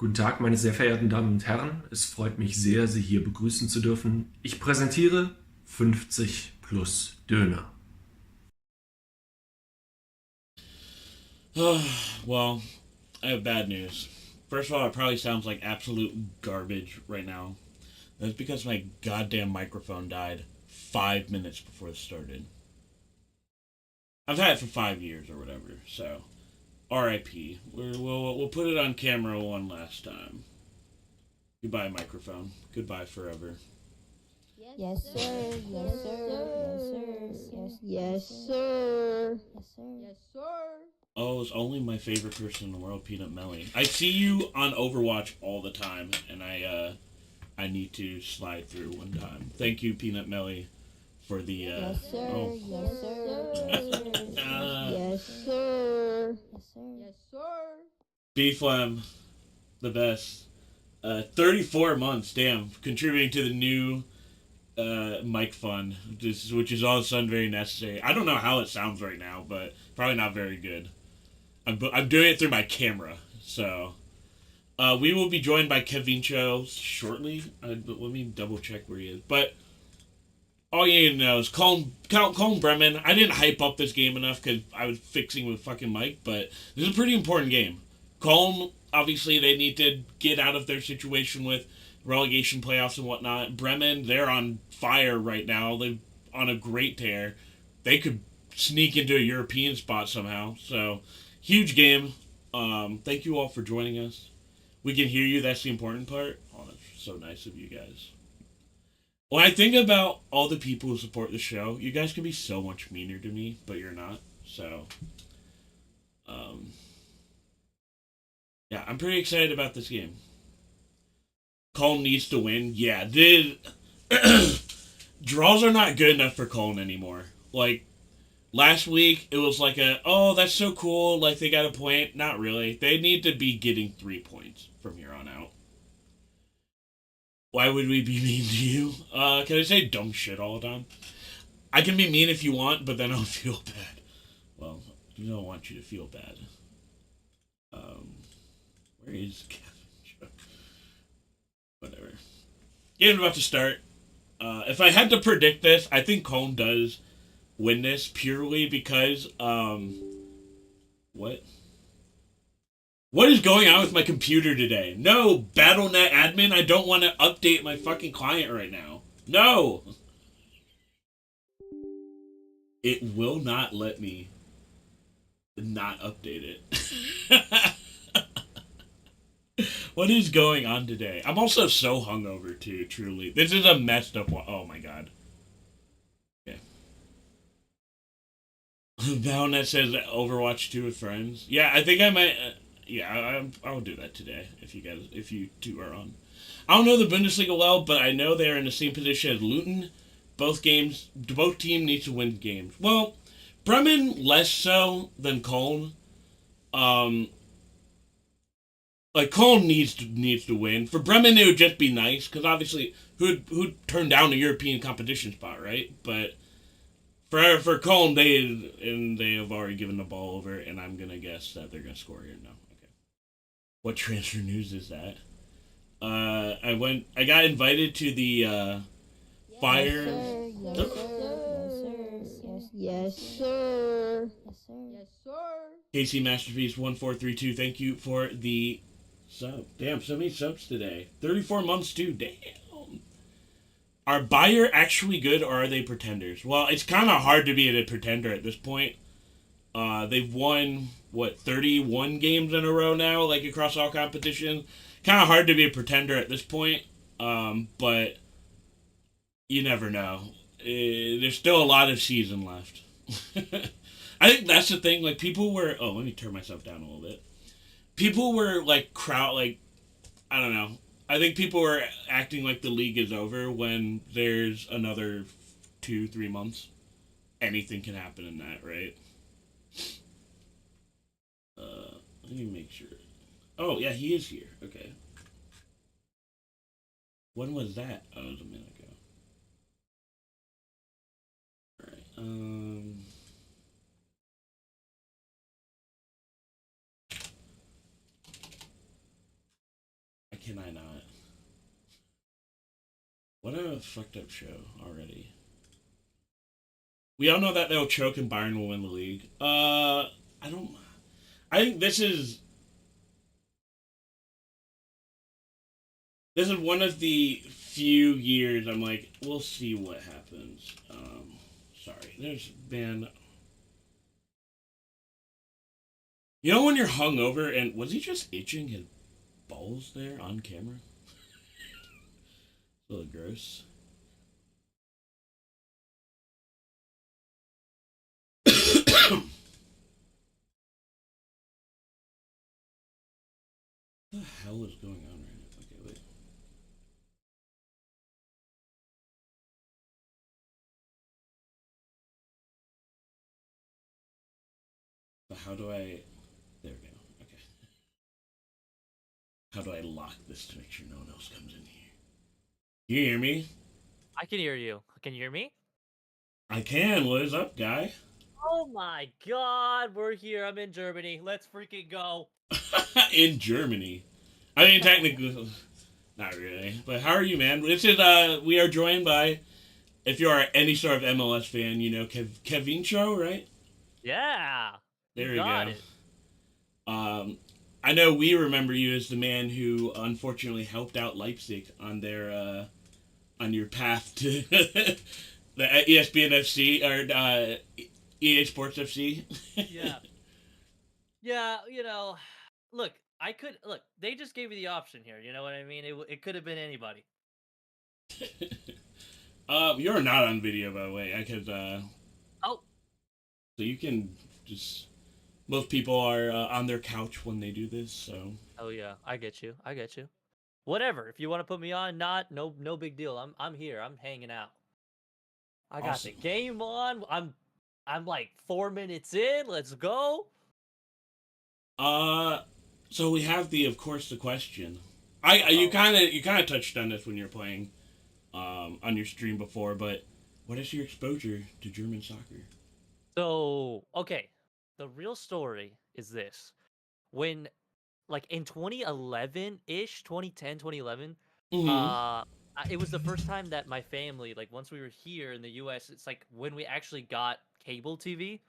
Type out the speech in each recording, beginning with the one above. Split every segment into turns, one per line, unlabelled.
Guten Tag, meine sehr verehrten Damen und Herren. Es freut mich sehr, Sie hier begrüßen zu dürfen. Ich präsentiere 50 plus Döner.
Well, I have bad news. First of all, it probably sounds like absolute garbage right now. That's because my goddamn microphone died 5 minutes before it started. I've had it for 5 years or whatever, so RIP. We'll put it on camera one last time. Goodbye, microphone. Goodbye forever.
Yes, sir. Yes, sir. Yes, sir. Yes, sir. Yes, sir. Yes, sir.
Oh, it's only my favorite person in the world, Peanut Melly. I see you on Overwatch all the time, and I need to slide through one time. Thank you, Peanut Melly, for the
Yes, sir.
oh.
Yes, sir. Yes, sir. Yes, sir. Yes, sir.
B-Flam, the best. 34 months, damn, contributing to the new mic fund, which is all of a sudden very necessary. I don't know how it sounds right now, but probably not very good. I'm doing it through my camera, so we will be joined by Kevincho shortly. But let me double check where he is. But all you need to know is Cologne Bremen. I didn't hype up this game enough because I was fixing with fucking Mike, but this is a pretty important game. Cologne, obviously, they need to get out of their situation with relegation playoffs and whatnot. Bremen, they're on fire right now. They're on a great tear. They could sneak into a European spot somehow. So, huge game. Thank you all for joining us. We can hear you. That's the important part. Oh, that's so nice of you guys. When I think about all the people who support the show, you guys can be so much meaner to me, but you're not. So, um, yeah, I'm pretty excited about this game. Cologne needs to win. Yeah, draws are not good enough for Cologne anymore. Like, last week, it was like oh, that's so cool, like they got a point. Not really. They need to be getting 3 points from here on out. Why would we be mean to you? Can I say dumb shit all the time? I can be mean if you want, but then I'll feel bad. Well, I don't want you to feel bad. Um, where is Kevin? Whatever. Game's about to start. If I had to predict this, I think Cone does win this purely because what? What is going on with my computer today? No, BattleNet admin, I don't want to update my fucking client right now. No! It will not let me not update it. What is going on today? I'm also so hungover too, truly. This is a messed up one. Oh my god. Okay. BattleNet says Overwatch 2 with friends. Yeah, I think I might. Yeah, I'll do that today if you two are on. I don't know the Bundesliga well, but I know they're in the same position as Luton. Both teams need to win games. Well, Bremen less so than Cologne. Um, like Cologne needs to win. For Bremen, it would just be nice because obviously who'd turn down a European competition spot, right? But for Cologne, they have already given the ball over, and I'm gonna guess that they're gonna score here. No, okay. What transfer news is that? I got invited to the
Yes,
fire.
sir. Yes, sir. Yes, sir. Yes, sir. Yes, sir.
KC Masterpiece 1432. Thank you for the sub. Damn, so many subs today. 34 months too. Damn. Are Bayer actually good or are they pretenders? Well, it's kind of hard to be a pretender at this point. They've won what 31 games in a row now, like across all competitions. Kind of hard to be a pretender at this point, but you never know. There's still a lot of season left. I think that's the thing. Like people were. Oh, let me turn myself down a little bit. People were like I don't know. I think people were acting like the league is over when there's another 2, 3 months. Anything can happen in that, right? Let me make sure. Oh yeah, he is here. Okay. When was that? Oh, it was a minute ago. All right. can I not? What a fucked up show already. We all know that they'll choke and Bayern will win the league. I don't. I think this is one of the few years I'm like, we'll see what happens. Sorry, there's been. You know when you're hungover and was he just itching his balls there on camera? A little gross. What the hell is going on right now? Okay, wait. But how do I? There we go. Okay. How do I lock this to make sure no one else comes in here? Can you hear me?
I can hear you. Can you hear me?
I can. What is up, guy?
Oh my god, we're here. I'm in Germany. Let's freaking go.
In Germany. I mean, technically, not really. But how are you, man? This is we are joined by, if you are any sort of MLS fan, you know Kevin Show, right?
Yeah.
There
you
we
got
go.
it.
I know we remember you as the man who unfortunately helped out Leipzig on their on your path to the ESPN FC or EA Sports FC.
Yeah. Yeah, look, they just gave me the option here, you know what I mean? It could have been anybody.
You're not on video, by the way, because
Oh.
So you can just. Most people are on their couch when they do this, so.
Oh yeah, I get you. Whatever. If you want to put me on, no big deal. I'm here. I'm hanging out. I got
Awesome.
the game on. I'm like 4 minutes in. Let's go.
So we have of course, the question. You kind of touched on this when you're playing, on your stream before, but what is your exposure to German soccer?
So, okay, the real story is this. When, like, in 2011-ish, 2010, 2011,
Mm-hmm.
it was the first time that my family, like, once we were here in the US, it's like when we actually got cable TV.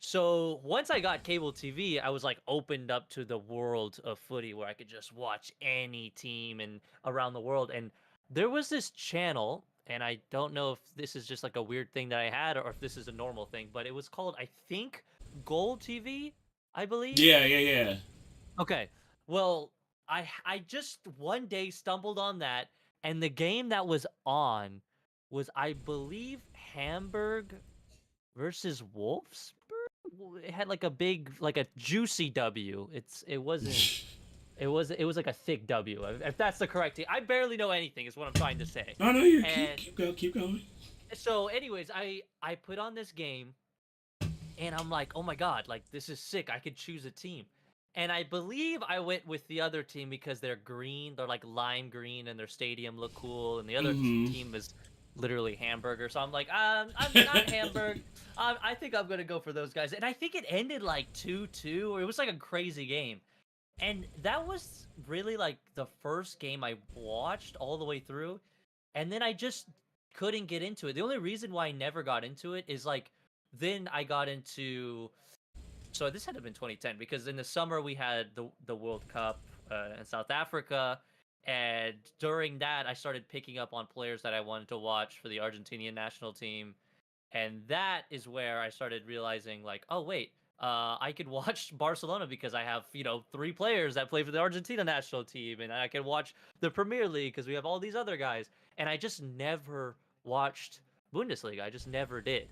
So once I got cable TV, I was like opened up to the world of footy where I could just watch any team and around the world. And there was this channel, and I don't know if this is just like a weird thing that I had or if this is a normal thing, but it was called, I think, Gold TV, I believe.
Yeah.
Okay. Well, I just one day stumbled on that, and the game that was on was, I believe, Hamburg versus Wolves. It had like a big, like a juicy W. It wasn't. It was like a thick W. If that's the correct thing. I barely know anything. Is what I'm trying to say.
Oh no, you're
And
keep going.
so, anyways, I put on this game, and I'm like, oh my god, like this is sick. I could choose a team. And I believe I went with the other team because they're green. They're like lime green, and their stadium looked cool. And the other
Mm-hmm.
team is literally Hamburger. So I'm like, I'm Hamburg. I think I'm gonna go for those guys. And I think it ended like 2-2, or it was like a crazy game. And that was really like the first game I watched all the way through. And then I just couldn't get into it. The only reason why I never got into it is like then I got into, so this had to have been 2010 because in the summer we had the World Cup in South Africa, and during that I started picking up on players that I wanted to watch for the Argentinian national team, and that is where I started realizing like, oh wait, I could watch Barcelona because I have 3 players that play for the Argentina national team, and I can watch the Premier League because we have all these other guys, and I just never watched Bundesliga. I just never did,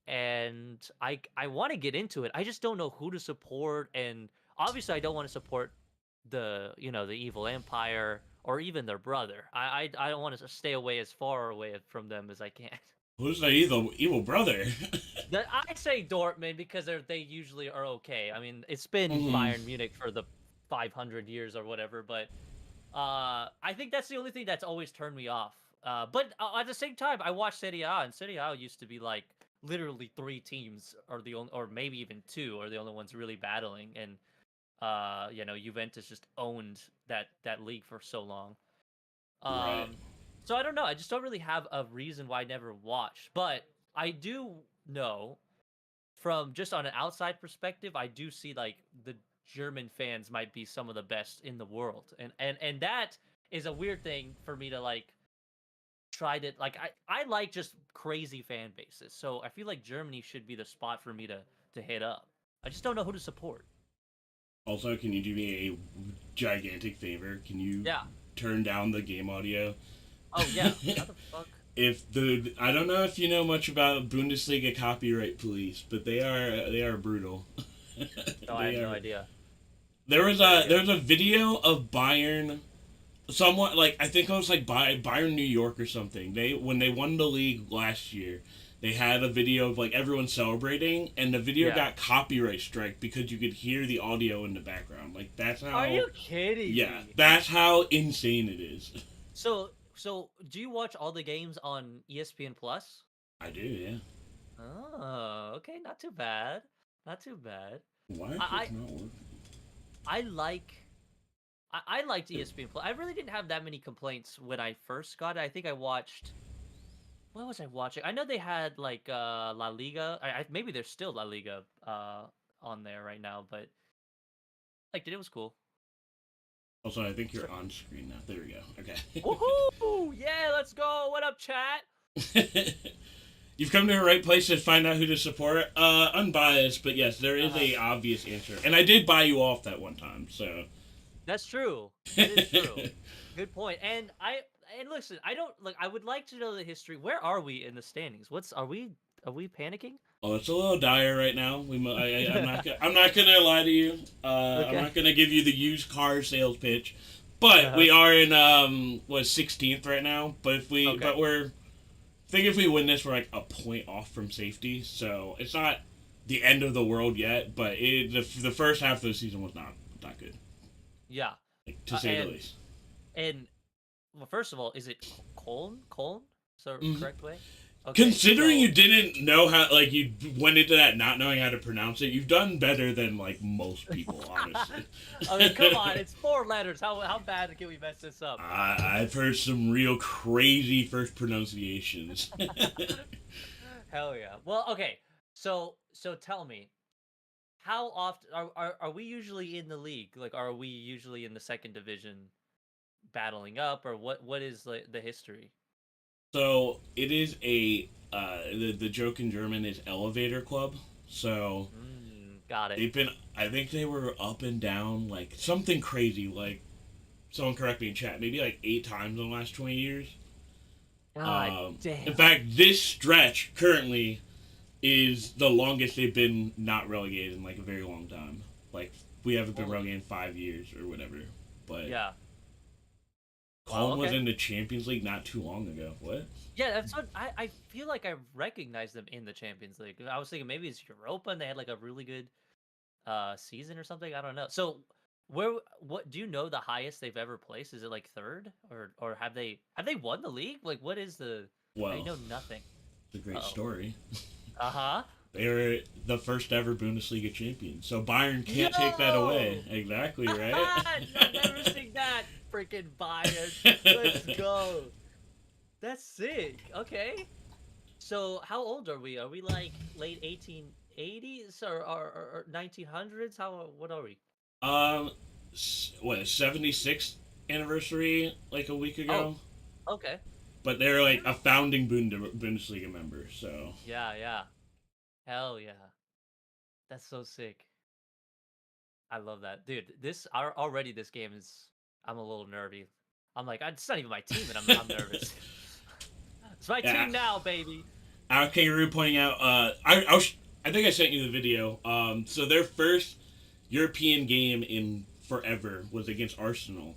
and I want to get into it. I just don't know who to support, and obviously I don't want to support the evil empire or even their brother. I don't want to stay away as far away from them as I can.
Who's the evil brother?
I say Dortmund because they usually are okay. I mean, it's been
Mm-hmm.
Bayern Munich for the 500 years or whatever, but I think that's the only thing that's always turned me off. But at the same time, I watched Serie A, and Serie A used to be like literally 3 teams are the only, or maybe even 2 are the only ones really battling. And Juventus just owned that league for so long.
Right.
So I don't know. I just don't really have a reason why I never watched, but I do know from just on an outside perspective, I do see like the German fans might be some of the best in the world, and that is a weird thing for me to like try to like. I like just crazy fan bases, so I feel like Germany should be the spot for me to hit up. I just don't know who to support.
Also, can you do me a gigantic favor? Can you
Yeah.
turn down the game audio?
Oh yeah. How the fuck?
I don't know if you know much about Bundesliga copyright police, but they are brutal.
No, I have no idea.
There was a video of Bayern, somewhat like I think it was like Bayern New York or something. When they won the league last year, they had a video of like everyone celebrating, and the video got copyright strike because you could hear the audio in the background. Like that's how.
Are you kidding
Yeah,
me?
that's how insane it is.
So do you watch all the games on ESPN Plus?
I do, yeah.
Oh, okay, not too bad. Not too bad.
Why is
I
this not working?
I like I liked ESPN Plus. I really didn't have that many complaints when I first got it. I think I watched what was I watching? I know they had like La Liga. Maybe there's still La Liga on there right now, but like it was cool.
Also, I think you're on screen now. There we go. Okay.
Woohoo! Yeah, let's go. What up, chat?
You've come to the right place to find out who to support. Unbiased, but yes, there is a obvious answer. And I did buy you off that one time, so.
That's true. That is true. Good point. And listen, I don't like. I would like to know the history. Where are we in the standings? Are we panicking?
Oh, it's a little dire right now. I'm not gonna lie to you. I'm not gonna give you the used car sales pitch, but we are in 16th right now. But if we win this, we're like a point off from safety. So it's not the end of the world yet. But the first half of the season was not good.
Yeah,
like, to say the least.
And well, first of all, is it Cologne? Is the correct way?
Okay, considering you didn't know how, like, you went into that not knowing how to pronounce it, you've done better than, like, most people, honestly.
I mean, come on, it's 4 letters. How bad can we mess this up?
I've heard some real crazy first pronunciations.
Hell yeah. Well, okay, so tell me, how often are we usually in the league? Like, are we usually in the second division battling up, or what is the history?
So it is the joke in German is elevator club. So
got it.
I think they were up and down like something crazy. Like someone correct me in chat, maybe like 8 times in the last 20 years.
God damn.
In fact, this stretch currently is the longest they've been not relegated in like a very long time. Like we haven't been relegated in 5 years or whatever. But
yeah.
Cologne was in the Champions League not too long ago. What?
Yeah, that's what I feel like I recognized them in the Champions League. I was thinking maybe it's Europa and they had like a really good season or something. I don't know. So what do you know the highest they've ever placed? Is it like 3rd or have they won the league? Like what is the I know nothing.
It's a great story.
Uh-huh.
They were the first ever Bundesliga champion. So Bayern can't take that away. Exactly, right?
I've never seen that. Freaking Bayern. Let's go. That's sick. Okay. So how old are we? Are we like late 1880s or 1900s? What are we?
76th anniversary like a week ago.
Oh, okay.
But they're like a founding Bundesliga member, so.
Yeah. Hell yeah. That's so sick. I love that. Dude, already this game is I'm a little nervy. I'm like, it's not even my team and I'm nervous. It's my team now, baby.
Our Kangaroo pointing out I think I sent you the video. So their first European game in forever was against Arsenal.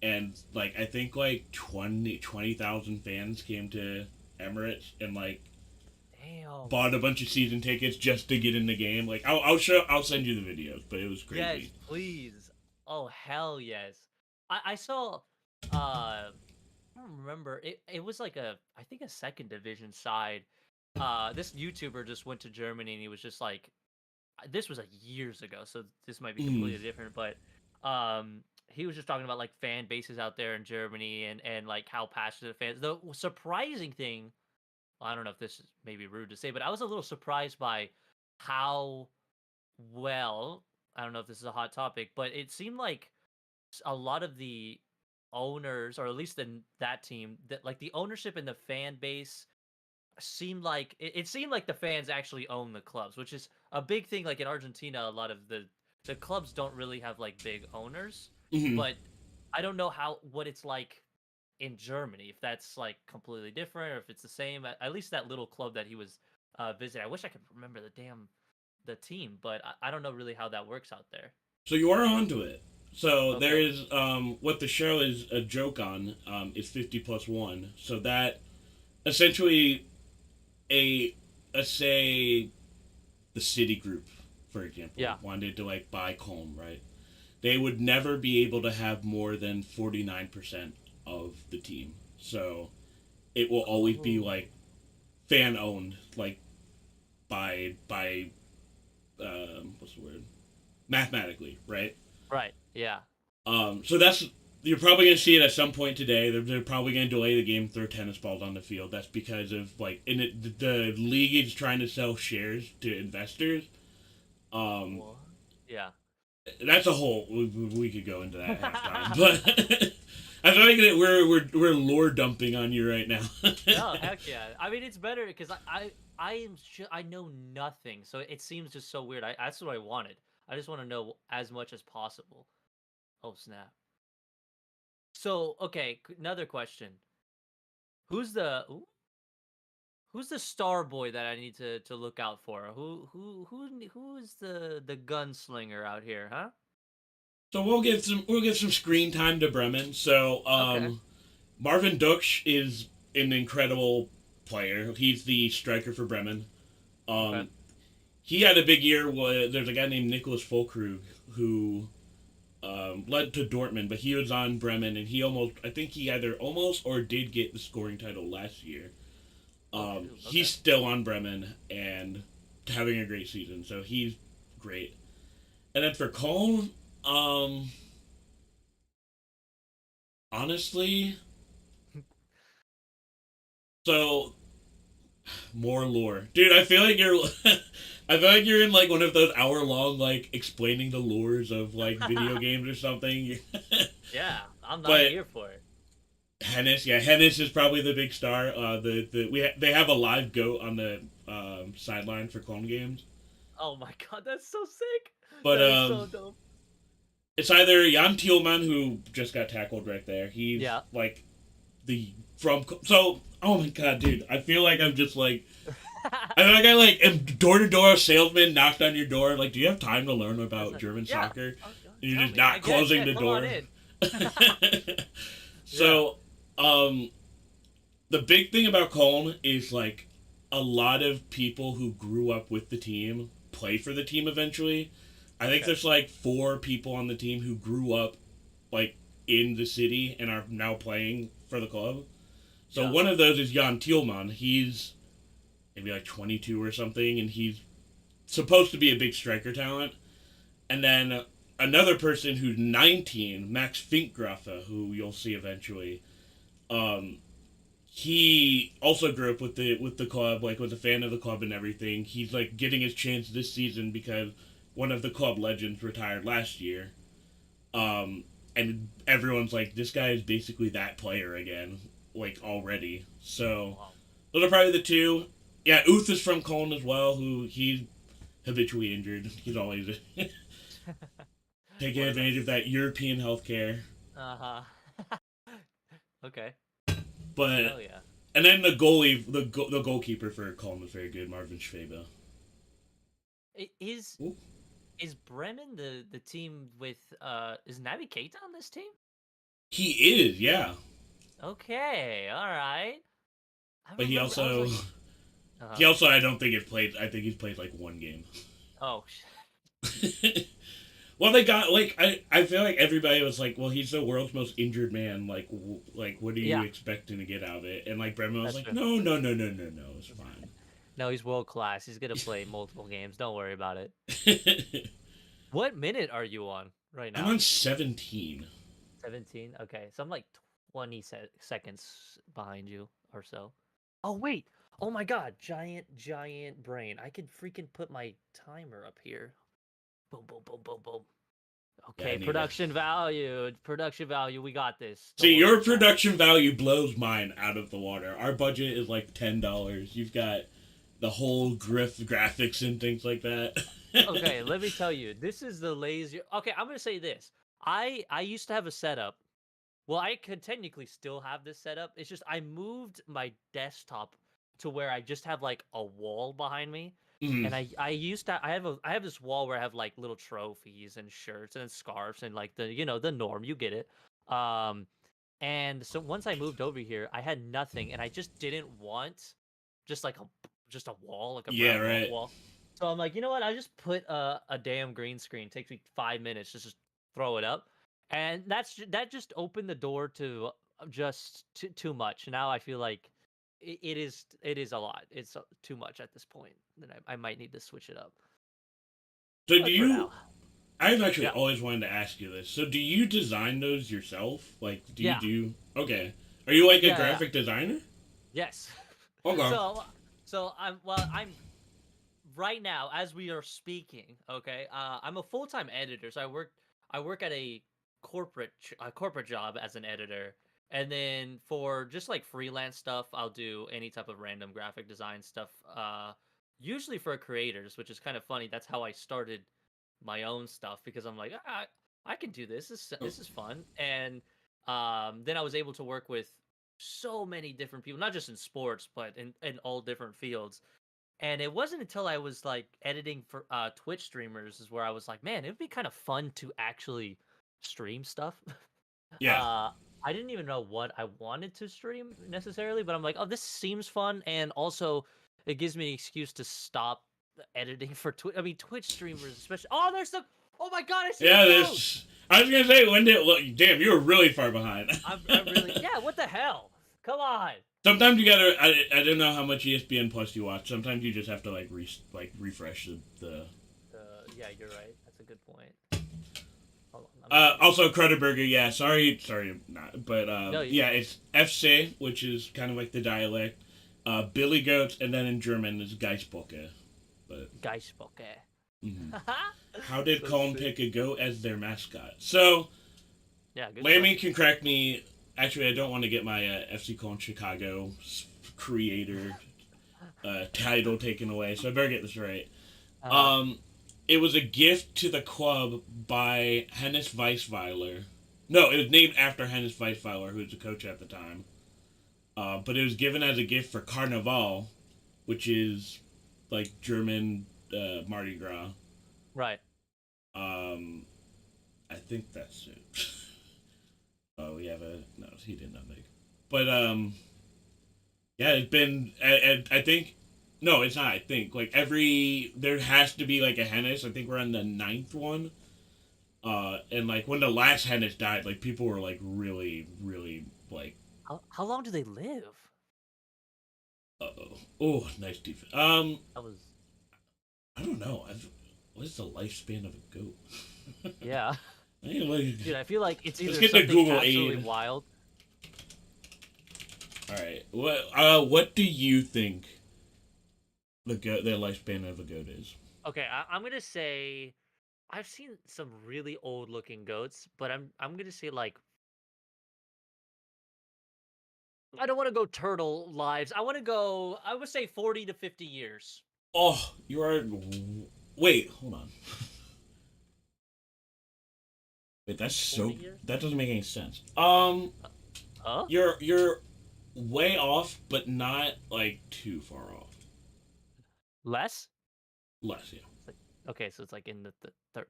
And like I think like 20,000 fans came to Emirates and like bought a bunch of season tickets just to get in the game. Like I'll send you the videos, but it was crazy.
Yes, please. Oh hell yes. I saw I don't remember. It was like I think a second division side. This YouTuber just went to Germany and he was just like this was like years ago, so this might be
Mm.
completely different. But he was just talking about like fan bases out there in Germany and like how passionate fans. The surprising thing, well, I don't know if this is maybe rude to say, but I was a little surprised by how well. I don't know if this is a hot topic, but it seemed like a lot of the owners, or at least in that team, that like the ownership and the fan base seemed like it seemed like the fans actually own the clubs, which is a big thing. Like in Argentina, a lot of the clubs don't really have like big owners,
Mhm.
but I don't know what it's like in Germany, if that's like completely different or if it's the same. At least that little club that he was visiting, I wish I could remember the team, but I don't know really how that works out there.
So you are onto it. So there
Okay.
is what the show is a joke on is 50 plus 1. So that essentially a say the city group, for example,
Yeah.
wanted to like buy Cologne, right? They would never be able to have more than 49% of the team. So it will always be
Oh.
like fan owned, like by what's the word? Mathematically, right?
Right. Yeah.
So that's you're probably gonna see it at some point today. They're probably gonna delay the game, throw tennis balls on the field. That's because of like in it, the league is trying to sell shares to investors. Um,
What? Yeah.
that's a whole we could go into that at halftime, but I feel like that we're lore dumping on you right now.
No, heck yeah. I mean, it's better because I know nothing, so it seems just so weird. That's what I wanted. I just want to know as much as possible. Oh snap! So okay, another question. Who's the ooh, who's the star boy that I need to look out for? Who is the gunslinger out here, huh?
So we'll give some screen time to Bremen. So
Okay.
Marvin Duksch is an incredible player. He's the striker for Bremen.
Okay.
Um, he had a big year. There's a guy named Nicholas Fulkrug who led to Dortmund, but he was on Bremen, and I think he either almost or did get the scoring title last year.
Oh shoot.
He's
Okay.
still on Bremen and having a great season, so he's great. And then for Cologne, um, honestly, so more lore, dude. I feel like you're, I feel like you're in like one of those hour-long like explaining the lores of like video games or something.
Yeah, I'm
But
here for it.
Hennis, yeah, Hennis is probably the big star. They have a live goat on the sideline for Clone games,
Oh my god, that's so sick.
but
That is so dope.
it's either Jan Thielman, who just got tackled right there. He's
Yeah.
like the from so. Oh my god, dude! I feel like I'm just like I feel like I like am door to door salesman knocked on your door. Like, do you have time to learn about German
Yeah.
soccer?
Oh,
And you're
tell
just
me. I
not
guess,
closing
yeah,
the
come on
door.
in. Yeah.
So, the big thing about Cologne is like a lot of people who grew up with the team play for the team eventually. I think
Okay.
there's like 4 people on the team who grew up like in the city and are now playing for the club. So
Yeah.
one of those is Jan Thielman. He's maybe like 22 or something, and he's supposed to be a big striker talent. And then another person who's 19, Max Finkgraffe, who you'll see eventually. Um, he also grew up with the club, like was a fan of the club and everything. He's like getting his chance this season because one of the club legends retired last year. And everyone's like, this guy is basically that player again, like already. So
Wow.
those are probably the two. Yeah, Uth is from Cologne as well, who he's habitually injured. He's always taking
What a
advantage
mess.
of that European healthcare.
Uh-huh. Okay.
But
Hell yeah.
and then the goalkeeper for Cologne was very good, Marvin Schwebe.
Is
Ooh.
is Bremen the team with is Naby Keita on this team?
He is, yeah,
Okay, all right. I
but he
remember. I was
also
like, uh-huh.
he also I don't think he's played. I think he's played like one game.
Oh,
Well, they got like I feel like everybody was like, well, he's the world's most injured man. Like like what are you
yeah.
expecting to get out of it? And like Bremen was
That's
like,
true.
no, it's fine.
No, he's world class. He's gonna play multiple games. Don't worry about it.
I'm
What minute are you on right now?
on 17.
17. Okay, so I'm like 20 seconds behind you or so. Oh wait. Oh my God. Giant brain. I can freaking put my timer up here. Boom, boom, boom, boom, boom.
Yeah, I
Okay,
need to.
production value. Production value. We got this. Don't
See,
worry
your
about it.
production value blows mine out of the water. Our budget is like $10. You've got the whole graphics and things like that.
Okay, let me tell you. This is the lazy. Okay, I'm gonna say this. I used to have a setup. Well, I could technically still have this setup. It's just I moved my desktop to where I just have like a wall behind me.
Mhm.
And I used to I have this wall where I have like little trophies and shirts and scarves and like the the norm, you get it. Um and so once I moved over here, I had nothing and I just didn't want just like a wall, like a
Yeah,
brown
right.
wall. So I'm like, you know what? I just put a damn green screen. Takes me 5 minutes just throw it up, and that just opened the door to just too much. Now I feel like it is a lot. It's too much at this point. Then I might need to switch it up.
So do
But for
you?
now,
I've actually
yeah,
always wanted to ask you this. So do you design those yourself? Like, do you
yeah,
do? Okay. Are you like a
yeah, yeah.
graphic designer?
Yes.
Okay.
so I'm right now as we are speaking. Okay, I'm a full time editor, so I work at a corporate job as an editor, and then for just like freelance stuff, I'll do any type of random graphic design stuff. Usually for creators, which is kind of funny. That's how I started my own stuff because I'm like, I can do this. This is fun, and then I was able to work with so many different people, not just in sports, but in all different fields. And it wasn't until I was like editing for Twitch streamers is where I was like, man, it'd be kind of fun to actually stream stuff.
Yeah.
uh, I didn't even know what I wanted to stream necessarily, but I'm like, oh, this seems fun, and also it gives me an excuse to stop editing for Twitch. I mean, Twitch streamers, especially. Oh, there's the. Oh my God, I see the
Yeah.
goat.
This. I was gonna say when did look. Damn, you were really far behind.
I'm really. Yeah. What the hell? Come on.
Sometimes you gotta. I don't know how much ESPN Plus you watch. Sometimes you just have to refresh the.
Yeah, you're right. That's a good point. Hold on. I'm
Also, Cronenberger, yeah, sorry, not, but
No,
yeah, it's FC, which is kind of like the dialect. Billy Goats, and then in German is Geissbocke. But
Geissbocke.
mhm. How did
So
Cologne
sick.
pick a goat as their mascot? So
Yeah, good
Lammy
question.
can correct me. Actually, I don't want to get my FC Cologne Chicago creator title taken away, so I better get this right.
Uh,
Um, it was a gift to the club by Hennis Weisweiler. No, it was named after Hennis Weisweiler, who was the coach at the time. But it was given as a gift for Carnival, which is like German Mardi Gras.
right.
Um, I think that's it. Oh, we have a no. He did not make. But yeah, it's been. I think. No, it's not. I think like there has to be like a Hennis. I think we're on the ninth one. And like when the last Hennis died, like people were like really, really like,
How long do they live?
oh, nice defense.
That was
I don't know. What is the lifespan of a goat?
yeah.
I mean, like,
Dude, I feel like it's
let's
either
get the
something
Google
absolutely
aid.
wild.
All right. What do you think the lifespan of a goat is?
Okay, I'm gonna say I've seen some really old looking goats, but I'm gonna say like I don't want to go turtle lives. I would say 40 to 50 years.
Oh, you are. Wait, hold on. Wait, that's
40
so.
years?
That doesn't make any sense.
Huh?
You're way off, but not like too far off.
Less?
Less, yeah.
It's like, okay, so it's like in the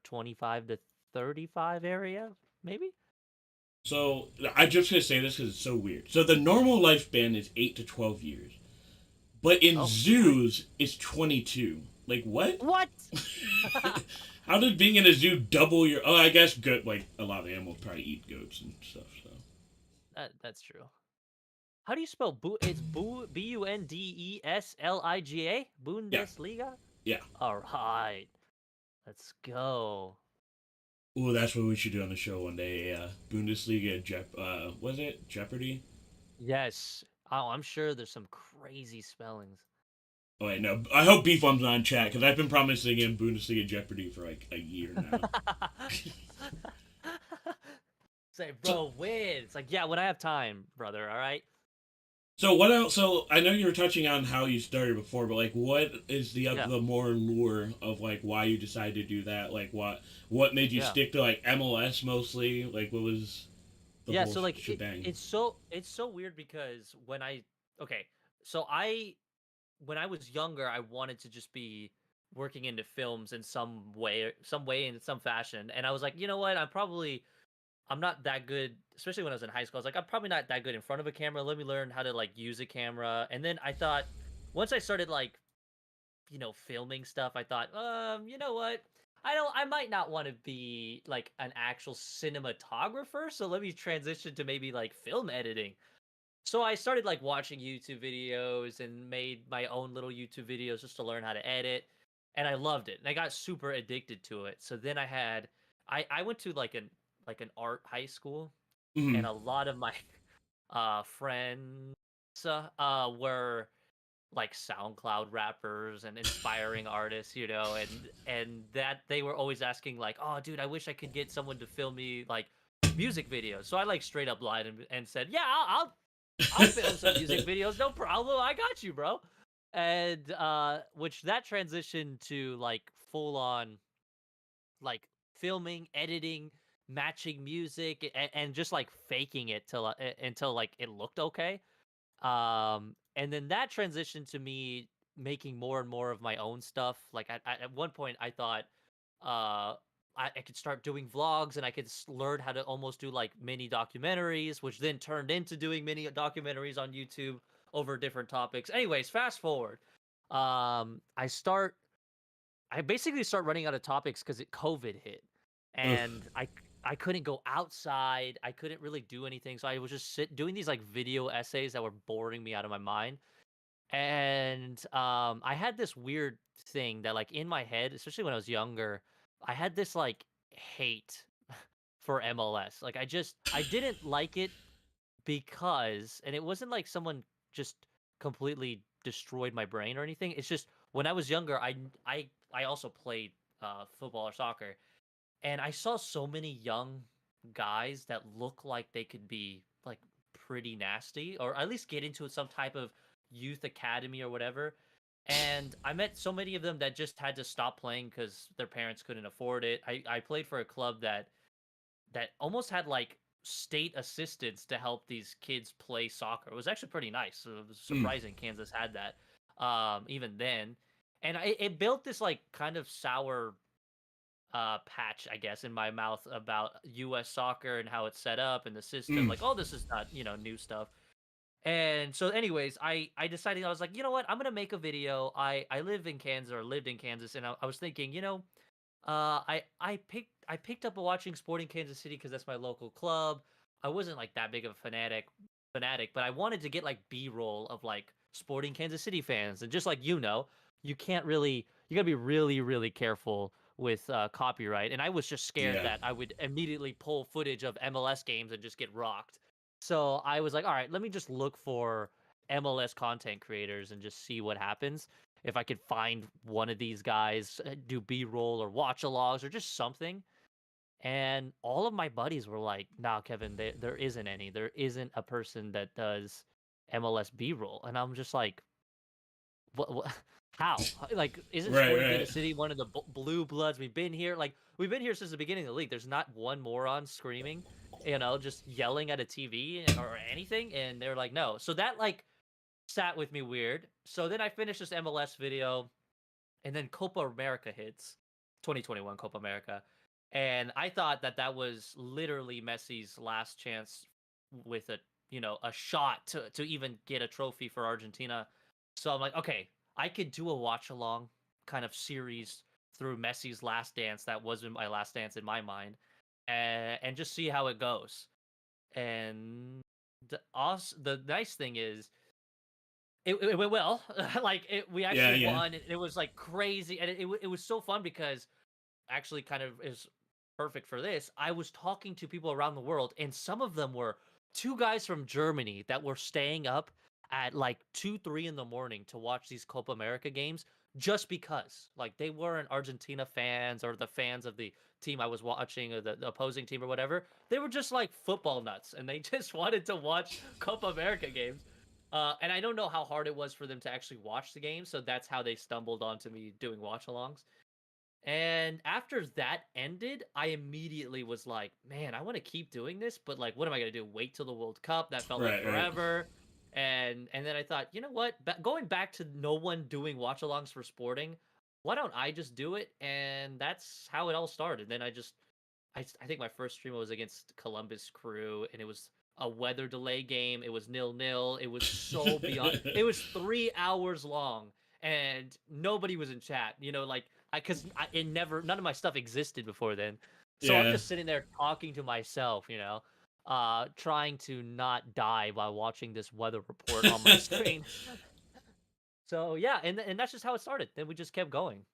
25 to 35 area, maybe?
So I just gonna say this because it's so weird. So the normal lifespan is 8 to 12 years, but in
Oh,
zoos it's 22. Like what?
what?
How does being in a zoo double your? Oh, I guess good. Like a lot of animals probably eat goats and stuff. So
That's true. How do you spell It's Bundesliga?
Yeah,
Bundesliga?
yeah.
All right. Let's go.
Ooh, that's what we should do on the show one day. Bundesliga, was it Jeopardy?
Yes. Oh, I'm sure there's some crazy spellings.
Oh wait, no. I hope Beefum's not in chat because I've been promising him Bundesliga Jeopardy for like a year now.
Say,
so,
bro, win. It's like, yeah, when I have time, brother. All right.
so what else? So I know you were touching on how you started before, but like, what is
Yeah.
the more lure of like why you decided to do that? Like, what made you
Yeah.
stick to like MLS mostly? Like, what was the
Yeah.
whole
So like,
shebang?
it's so weird because okay, so when I was younger, I wanted to just be working into films in some way in some fashion, and I was like, you know what, I'm not that good, especially when I was in high school. I was like, I'm probably not that good in front of a camera. Let me learn how to like use a camera. And then I thought, once I started like, filming stuff, I thought, you know what? I might not want to be like an actual cinematographer. So let me transition to maybe like film editing. So I started like watching YouTube videos and made my own little YouTube videos just to learn how to edit. And I loved it. And I got super addicted to it. So then I went to like an art high school, and
Mm-hmm.
a lot of my friends were like SoundCloud rappers and inspiring artists, and that they were always asking like, "Oh, dude, I wish I could get someone to film me like music videos." So I like straight up lied and said, "Yeah, I'll film some music videos, no problem. I got you, bro." And which that transitioned to like full on like filming, editing, matching music, and just like faking it till until like it looked okay. And then that transitioned to me making more and more of my own stuff. Like at one point, I thought uh, I could start doing vlogs, and I could learn how to almost do like mini documentaries, which then turned into doing mini documentaries on YouTube over different topics. Anyways, fast forward. I start I basically start running out of topics because COVID hit,
Ugh.
and I couldn't go outside. I couldn't really do anything, so I was just doing these like video essays that were boring me out of my mind. And I had this weird thing that like in my head, especially when I was younger, I had this like hate for MLS. Like I didn't like it because, and it wasn't like someone just completely destroyed my brain or anything. It's just when I was younger, I also played football or soccer, and I saw so many young guys that look like they could be like pretty nasty, or at least get into some type of youth academy or whatever. And I met so many of them that just had to stop playing because their parents couldn't afford it. I played for a club that almost had like state assistants to help these kids play soccer. It was actually pretty nice. So it was
Mm.
surprising Kansas had that even then. And it built this like kind of sour patch, I guess, in my mouth about US soccer and how it's set up and the system.
Mm.
Like, oh, this is not, new stuff. And so anyways, I decided, I was like, you know what? I'm going to make a video. I live in Kansas, or lived in Kansas, and I was thinking, I picked up a watching Sporting Kansas City because that's my local club. I wasn't like that big of a fanatic, but I wanted to get like B-roll of like Sporting Kansas City fans, and just like you can't really, you gotta be really really careful with copyright. And I was just scared
Yeah.
that I would immediately pull footage of MLS games and just get rocked. So I was like, all right, let me just look for MLS content creators and just see what happens if I could find one of these guys, do B-roll or watch-alongs or just something. And all of my buddies were like, "Nah, Kevin, there isn't any. There isn't a person that does MLS B-roll." And I'm just like, "What? How? Like, isn't
Right.
Sporting
Right.
Kansas City one of the blue bloods? We've been here. Like, we've been here since the beginning of the league. There's not one moron screaming, just yelling at a TV or anything." And they're like, "No." So that like sat with me weird. So then I finished this MLS video, and then Copa America hits, 2021 Copa America, and I thought that that was literally Messi's last chance with a shot to even get a trophy for Argentina. So I'm like, okay, I could do a watch along kind of series through Messi's last dance. That wasn't my last dance in my mind, and just see how it goes. And the nice thing is it went well. We
Yeah,
actually
yeah.
won. It was like crazy, and it was so fun because actually kind of is perfect for this. I was talking to people around the world, and some of them were two guys from Germany that were staying up at like 2, 3 in the morning to watch these Copa America games just because. Like they weren't Argentina fans or the fans of the team I was watching or the opposing team or whatever. They were just like football nuts and they just wanted to watch Copa America games. And I don't know how hard it was for them to actually watch the game, so that's how they stumbled onto me doing watch-alongs. And after that ended, I immediately was like, man, I want to keep doing this, but like, what am I gonna do? Wait till the World Cup? That felt like
Right, right.
forever. And then I thought, you know what? Going back to no one doing watch-alongs for sporting, why don't I just do it? And that's how it all started. Then I think my first stream was against Columbus Crew, and it was a weather delay game. It was 0-0. It was so beyond. It was 3 hours long, and nobody was in chat. Because it never, none of my stuff existed before then. So I'm
Yeah.
just sitting there talking to myself, trying to not die while watching this weather report on my screen. So yeah, and that's just how it started. Then we just kept going.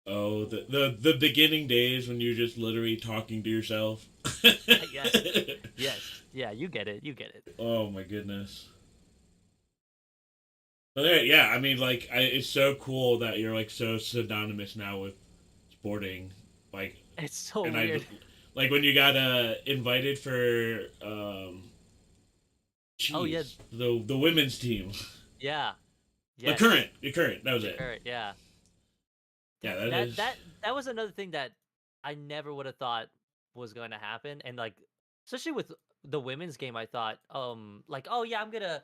Oh, the beginning days when you're just literally talking to yourself.
Yes. Yes. Yeah, you get it. You get it.
Oh my goodness. But yeah, I mean, like, it's so cool that you're like so synonymous now with sporting, like,
It's so
and
weird.
like when you got invited for
Oh yeah,
jeez, the women's team,
yeah,
the
yes.
current, that was it.
Current, yeah.
Yeah, that
That
is.
that that was another thing that I never would have thought was going to happen, and like, especially with the women's game, I thought, like, oh yeah, I'm gonna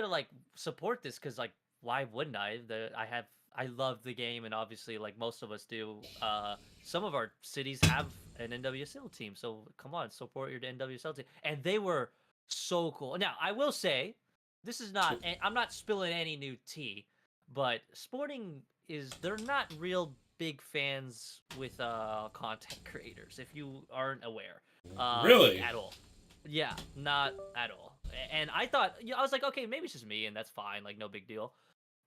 like support this because like, why wouldn't I? I love the game, and obviously, like most of us do. Some of our cities have an NWSL team, so come on, support your NWSL team, and they were so cool. Now, I will say, this is not. I'm not spilling any new tea, but Sporting they're not real big fans with content creators. If you aren't aware, like
Really?
at all. Yeah, not at all. And I thought, I was like, okay, maybe it's just me, and that's fine, like no big deal.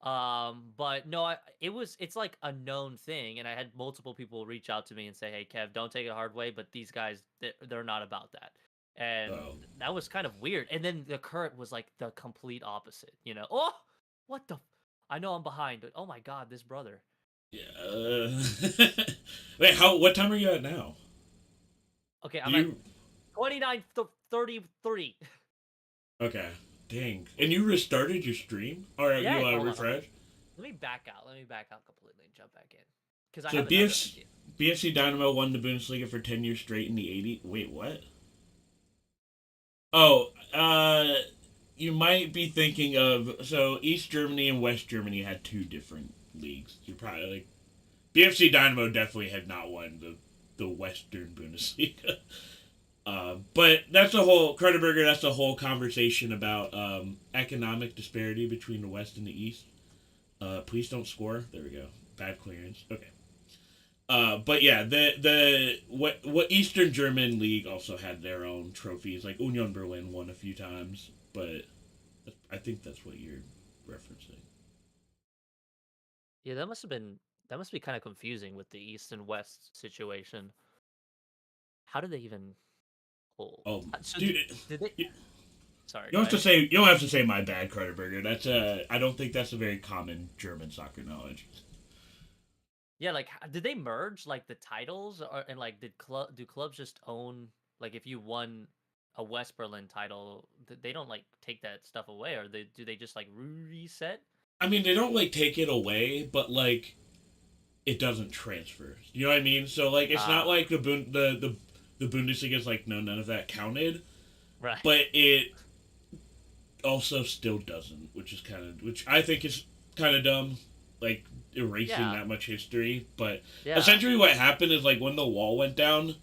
But no, it's like a known thing, and I had multiple people reach out to me and say, hey, Kev, don't take it hard way, but these guys, they're not about that. And
Oh.
that was kind of weird. And then the current was like the complete opposite, Oh, what the? I know I'm behind, but oh my god, this brother.
Yeah. Wait, what time are you at now?
Okay,
Do
I'm at
you?
29:33.
Okay. Dang. And you restarted your stream, or
Yeah,
you
hold on.
refresh?
Let me back out. Let me back out completely and jump back in. Because I
So
have another idea.
BFC Dynamo won the Bundesliga for 10 years straight in the 80s. Wait, what? Oh, you might be thinking of, so East Germany and West Germany had two different leagues. You're probably like, BFC Dynamo definitely had not won the Western Bundesliga. But that's a whole Cronenberger. That's a whole conversation about economic disparity between the West and the East. Please don't score. There we go. Bad clearance. Okay. But yeah, the what Eastern German league also had their own trophies. Like Union Berlin won a few times, but I think that's what you're referencing.
Yeah, that must be kind of confusing with the East and West situation. How did they even hold?
Oh,
So
dude,
did they?
you,
Sorry,
you
go
don't have to
ahead.
say you don't have to say my bad, Cronenberger. That's I don't think that's a very common German soccer knowledge.
Yeah, like did they merge like the titles, and like do clubs just own, like if you won a West Berlin title, they don't like take that stuff away, or do they just like reset?
I mean, they don't like take it away, but like it doesn't transfer. You know what I mean? So like it's not
Ah,
like the Bundesliga is like no, none of that counted,
right.
but it also still doesn't, which I think is kind of dumb, like erasing
Yeah,
that much history. But
yeah,
essentially, what happened is like when the wall went down,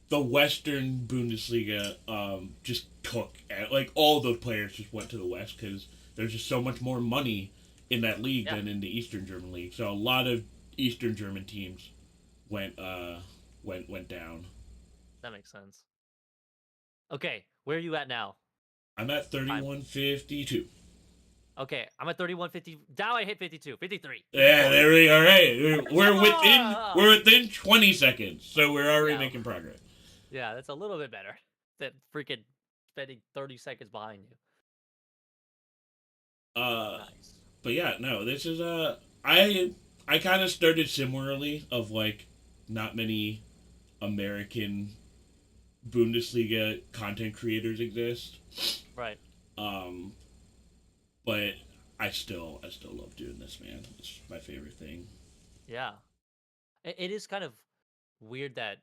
the Western Bundesliga just took like all those players just went to the West because there's just so much more money in that league
yeah.
than in the Eastern German league. So a lot of Eastern German teams went went down.
That makes sense. Okay, where are you at now?
I'm at 31.52.
Okay, I'm at 31.50. Now I hit 52. 53.
Yeah, there we all right. We're within
Ah!
we're within 20 seconds, so we're already
Yeah.
making progress.
Yeah, that's a little bit better than freaking spending 30 seconds behind you. Nice.
But yeah, no, this is I kind of started similarly of like not many American Bundesliga content creators exist.
Right.
Um, but I still love doing this, man. It's my favorite thing.
Yeah. It is kind of weird that,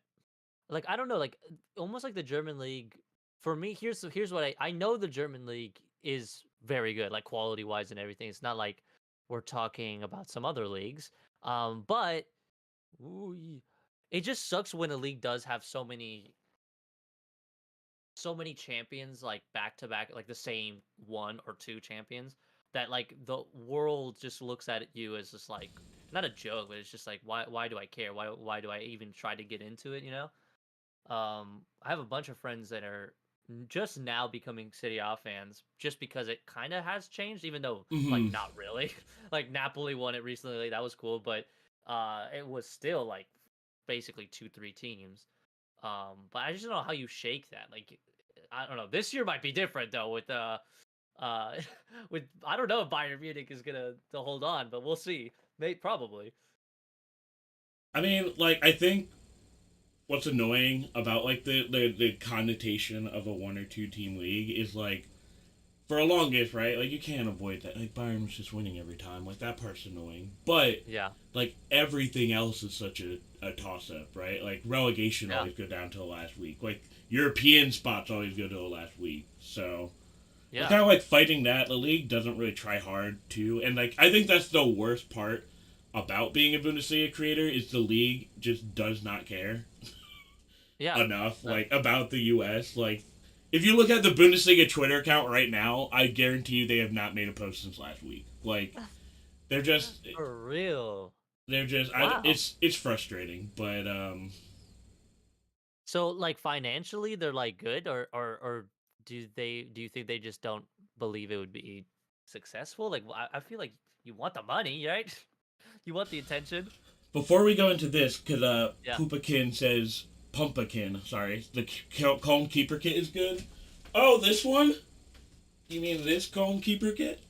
like, I don't know, like, almost like the German league. For me, here's what I know. The German league is very good, like quality wise and everything. It's not like we're talking about some other leagues. But ooh, it just sucks when a league does have so many champions, like back to back, like the same one or two champions, that like the world just looks at you as just like not a joke, but it's just like, why do I care? Why do I even try to get into it, you know? I have a bunch of friends that are just now becoming City A fans just because it kind of has changed, even though like
Hmm.
not really. Like Napoli won it recently, like, that was cool, but it was still like basically 2-3 teams. But I just don't know how you shake that. Like, I don't know. This year might be different though with uh with, I don't know if Bayern Munich is gonna to hold on, but we'll see. May probably.
I mean, like I think what's annoying about like the connotation of a one or two team league is like for a longest, right? Like you can't avoid that. Like Bayern was just winning every time. Like that part's annoying. But
Yeah.
like everything else is such a toss up, right? Like relegation
Yeah.
always go down to the last week. Like European spots always go to the last week. So we're
Yeah.
kind of like fighting that. The league doesn't really try hard too, and like I think that's the worst part about being a Bundesliga creator is the league just does not care
Yeah.
enough
Uh,
like about the U.S. Like if you look at the Bundesliga Twitter account right now, I guarantee you they have not made a post since last week. Like they're just
for real. Wow.
it's frustrating, but
So like financially they're like good, or do you think they just don't believe it would be successful? Like, I feel like you want the money, right? You want the attention.
before we go into this, because
Yeah.
Poopakin says Pumpakin, sorry, the Cologne Keeper kit is good. Oh, this one? You mean this Cologne Keeper kit?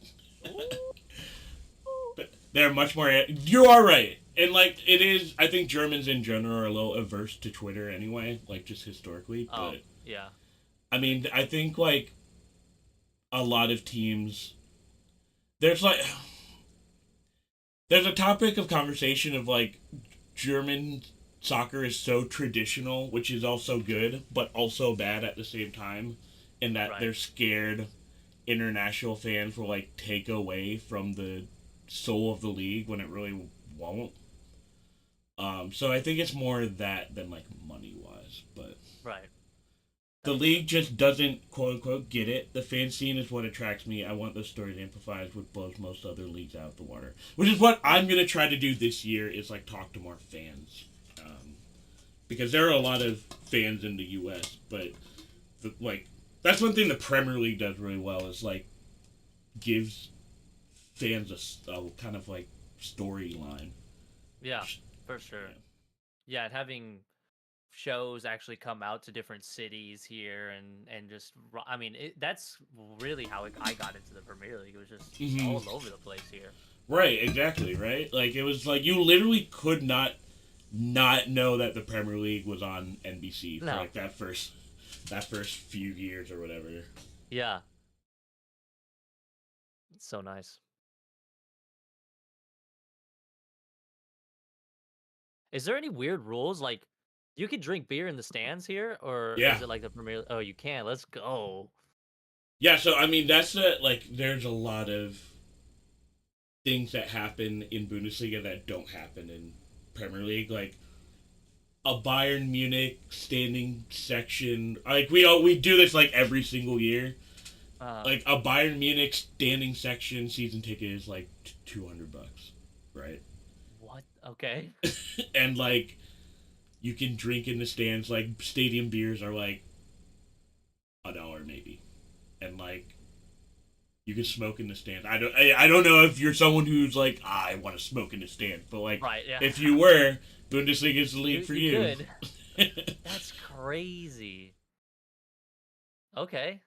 Ooh.
But they're much more. You are right, and like it is. I think Germans in general are a little averse to Twitter anyway, like just historically.
Oh,
But
yeah.
I mean, I think like a lot of teams. There's like there's a topic of conversation of like German soccer is so traditional, which is also good, but also bad at the same time, in that
Right.
they're scared international fans will like take away from the soul of the league when it really won't. So I think it's more that than like money wise, but
Right.
the league just doesn't quote unquote get it. The fan scene is what attracts me. I want those stories amplified, which blows most other leagues out of the water. Which is what I'm gonna try to do this year. Is like talk to more fans, because there are a lot of fans in the U.S. But like that's one thing the Premier League does really well is like gives fans a kind of like storyline.
Yeah, for sure. Yeah, and having shows actually come out to different cities here, and just I mean, that's really how I got into the Premier League. It was just
Hmm.
all over the place here.
Right, exactly, right? Like it was like you literally could not know that the Premier League was on NBC for
No.
like that first few years or whatever.
Yeah. It's so nice. Is there any weird rules? Like, you can drink beer in the stands here, or
Yeah.
is it like the Premier? Oh, you can. Let's go.
Yeah, so I mean that's the like there's a lot of things that happen in Bundesliga that don't happen in Premier League. Like a Bayern Munich standing section. Like we do this like every single year.
Uh,
Like a Bayern Munich standing section season ticket is like $200, right?
what? Okay.
And like you can drink in the stands. Like stadium beers are like $1 maybe, and like you can smoke in the stand. I don't know if you're someone who's like I want to smoke in the stand, but like
Right, yeah.
if you were, Bundesliga is the league for
You
you.
could. That's crazy. Okay.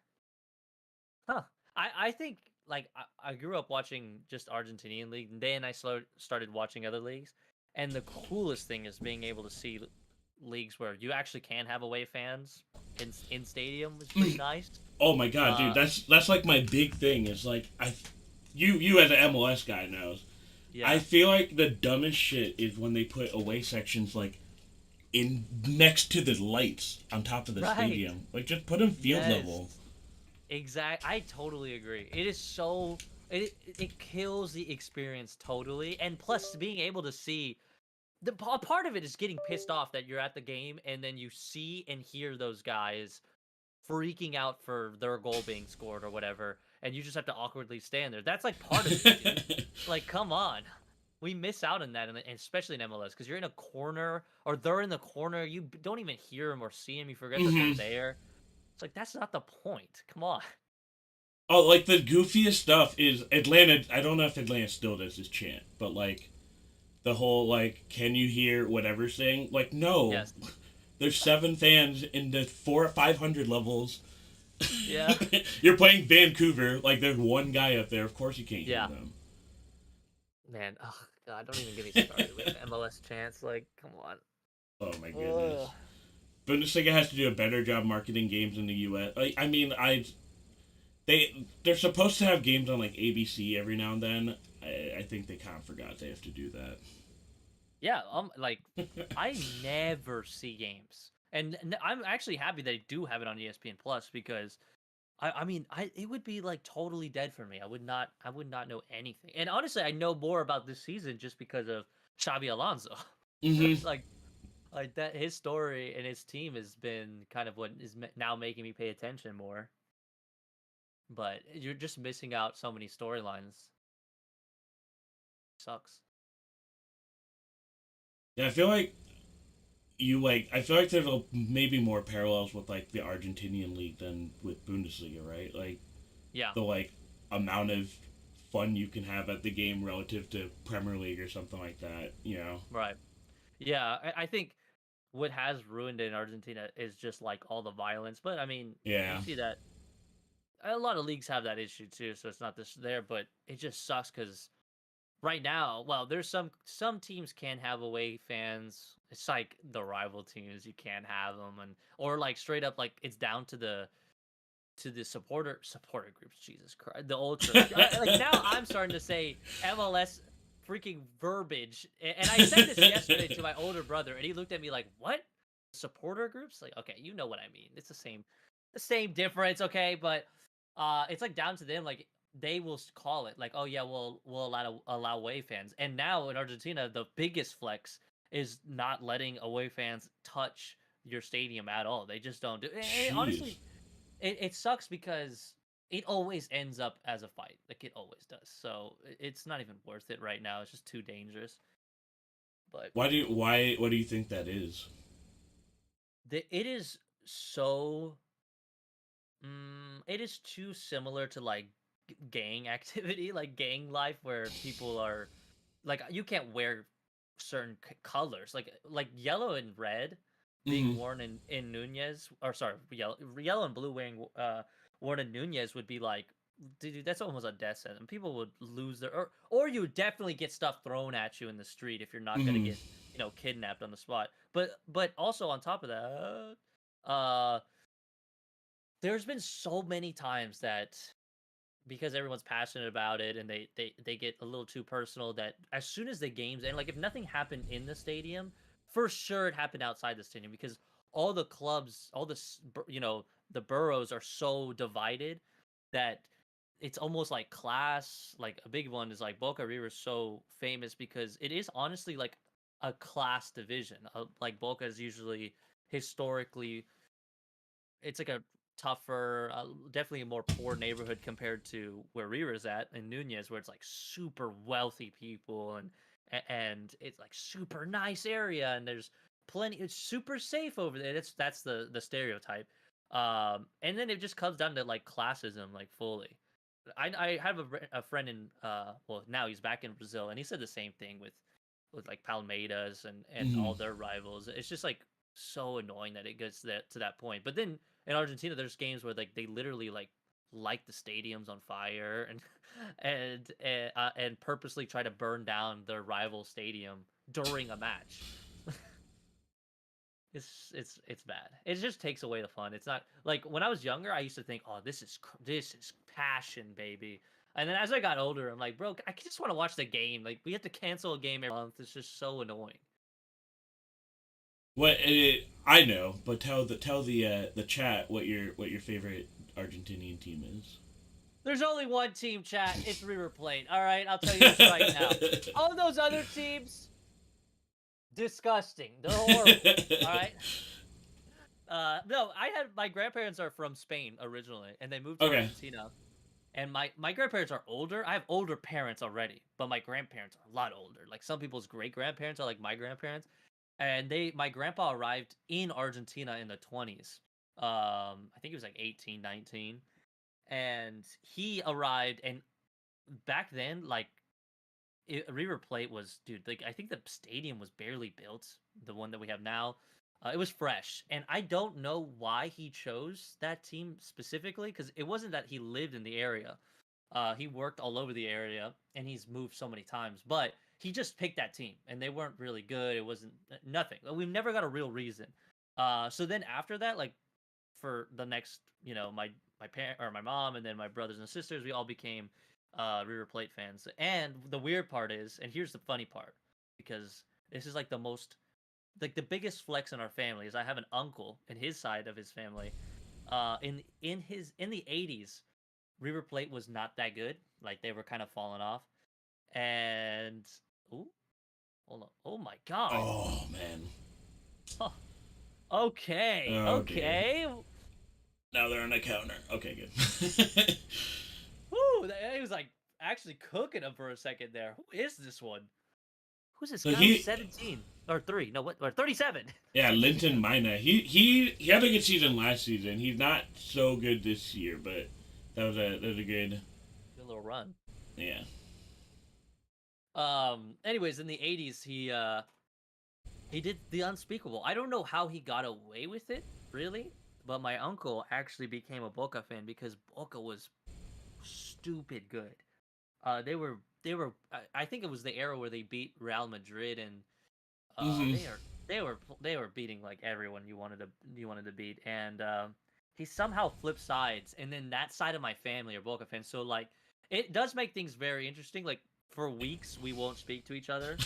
Huh. I think like I grew up watching just Argentinian league, and then I started watching other leagues. And the coolest thing is being able to see leagues where you actually can have away fans in stadium is pretty nice.
Oh my god, dude,
Uh,
that's like my big thing. Is like you as an MLS guy knows. I
yeah.
feel like the dumbest shit is when they put away sections like in next to the lights on top of the
Right.
stadium. Like just put them field
Yes.
level.
I totally agree. It is so it kills the experience totally, and plus being able to see a part of it is getting pissed off that you're at the game and then you see and hear those guys freaking out for their goal being scored or whatever, and you just have to awkwardly stand there. That's like part of it, dude. Like, come on. We miss out on that, and especially in MLS, because you're in a corner or they're in the corner. You don't even hear them or see them. You forget that they're there. It's like that's not the point. Come on.
Oh, like the goofiest stuff is Atlanta. I don't know if Atlanta still does this chant, but like the whole like, can you hear whatever saying? Like, no,
Yes.
there's 7 fans in the 400 or 500 levels.
Yeah.
You're playing Vancouver. Like, there's one guy up there. Of course, you can't
Yeah.
hear them.
Man, oh god, don't even get me started with MLS chants. Like, come on.
Oh my goodness.
Ugh.
Bundesliga has to do a better job marketing games in the U.S. I mean, they're supposed to have games on like ABC every now and then. I think they kind of forgot they have to do that.
Yeah, like I never see games, and I'm actually happy they do have it on ESPN Plus because I mean, it would be like totally dead for me. I would not know anything. And honestly, I know more about this season just because of Xabi Alonso.
Hmm.
like like that his story and his team has been kind of what is now making me pay attention more. But you're just missing out so many storylines. Sucks.
Yeah, I feel like I feel like there's maybe more parallels with like the Argentinian league than with Bundesliga, right? Like
Yeah.
the like amount of fun you can have at the game relative to Premier League or something like that. You know?
Right. Yeah, I think what has ruined it in Argentina is just like all the violence. But I mean, you
Yeah.
see that a lot of leagues have that issue too, so it's not this there. But it just sucks because right now, well, there's some teams can have away fans. It's like the rival teams, you can't have them, and or like straight up like it's down to the supporter groups. Jesus Christ, the ultras. Like now, I'm starting to say MLS freaking verbiage, and I said this yesterday to my older brother, and he looked at me like, "What? Supporter groups? Like, okay, you know what I mean? It's the same difference, okay? But it's like down to them. Like they will call it like, oh yeah, we'll allow away fans. And now in Argentina, the biggest flex is not letting away fans touch your stadium at all. They just don't do. And
Jeez.
honestly, it sucks because it always ends up as a fight. Like it always does. So it's not even worth it right now. It's just too dangerous. But
What do you think that is?
it is so. It is too similar to like gang activity, like gang life, where people are like you can't wear certain colors, like yellow and red being
Hmm.
worn in Nunez, or sorry, yellow and blue wearing worn in Nunez would be like, dude, that's almost a death sentence. People would lose their or you would definitely get stuff thrown at you in the street if you're not gonna
Hmm.
get kidnapped on the spot. But also on top of that, there's been so many times that because everyone's passionate about it and they get a little too personal that as soon as the games end, like if nothing happened in the stadium, for sure it happened outside the stadium because all the clubs, all the the boroughs are so divided that it's almost like class. Like a big one is like Boca River is so famous because it is honestly like a class division. Like Boca is usually historically it's like a tougher, definitely a more poor neighborhood compared to where Rira's at in Nunez, where it's like super wealthy people and it's like super nice area and there's plenty. It's super safe over there. That's the stereotype. And then it just comes down to like classism, like fully. I have a friend in well, now he's back in Brazil, and he said the same thing with like Palmeiras and
Mhm.
all their rivals. It's just like so annoying that it gets to that point. But then in Argentina, there's games where like they literally like light the stadiums on fire and and purposely try to burn down their rival stadium during a match. It's bad. It just takes away the fun. It's not like when I was younger, I used to think, "Oh, this is passion, baby." And then as I got older, I'm like, "Bro, I just want to watch the game. Like we have to cancel a game every month. It's just so annoying."
I know, but tell the chat what your favorite Argentinian team is.
There's only one team, chat. It's River Plate. All right, I'll tell you this right now. All those other teams, disgusting. They're horrible. All right. No, I had my grandparents are from Spain originally, and they moved to
Okay.
Argentina. And my grandparents are older. I have older parents already, but my grandparents are a lot older. Like some people's great grandparents are like my grandparents, and my grandpa arrived in Argentina in the 20s. I think he was like 18, 19, and he arrived, and back then, like River Plate was, dude, like I think the stadium was barely built, the one that we have now. It was fresh, and I don't know why he chose that team specifically because it wasn't that he lived in the area. He worked all over the area, and he's moved so many times. But he just picked that team, and they weren't really good. It wasn't nothing. We've never got a real reason. So then after that, like for the next, my parent or my mom, and then my brothers and sisters, we all became River Plate fans. And the weird part is, and here's the funny part, because this is like the most, like the biggest flex in our family is I have an uncle in his side of his family. In the 80s, River Plate was not that good. Like they were kind of falling off. And ooh, hold on. Oh my god.
Oh man.
Huh. Okay.
Oh dear.
Okay.
Now they're on a counter. Okay, good.
Woo! He was like actually cooking him for a second there. Who is this one? Who's this
So
guy? Who's
he
17 or 3? No, what? Or 37?
Yeah, Linton Mina. He had a good season last season. He's not so good this year, but that was a good
Good little run.
yeah.
Anyways, in the 80s, he did the unspeakable. I don't know how he got away with it, really, but my uncle actually became a Boca fan because Boca was stupid good. I think it was the era where they beat Real Madrid, and
Hmm.
they were beating like everyone you wanted to beat, and he somehow flipped sides, and then that side of my family are Boca fans, so like it does make things very interesting. Like for weeks we won't speak to each other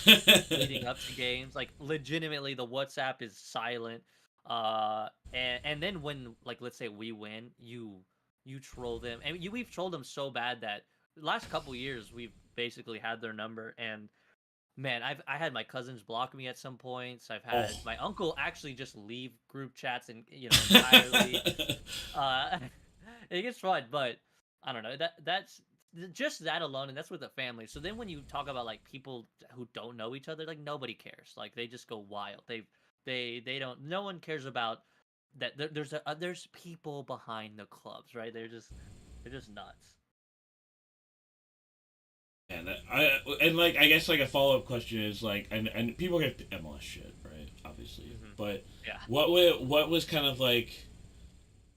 leading up to games. Like legitimately, the WhatsApp is silent. And then when like let's say we win, you troll them, and we've trolled them so bad that the last couple years we've basically had their number. And man, I had my cousins block me at some points. I've had
Oh.
my uncle actually just leave group chats and entirely. Uh, it gets fun, but I don't know. That's just that alone, and that's with a family. So then when you talk about like people who don't know each other, like nobody cares. Like they just go wild. They don't. No one cares about that. There's people behind the clubs, right? They're just nuts.
And and like I guess like a follow up question is like and people get MLS shit right obviously, but
Yeah.
what was kind of like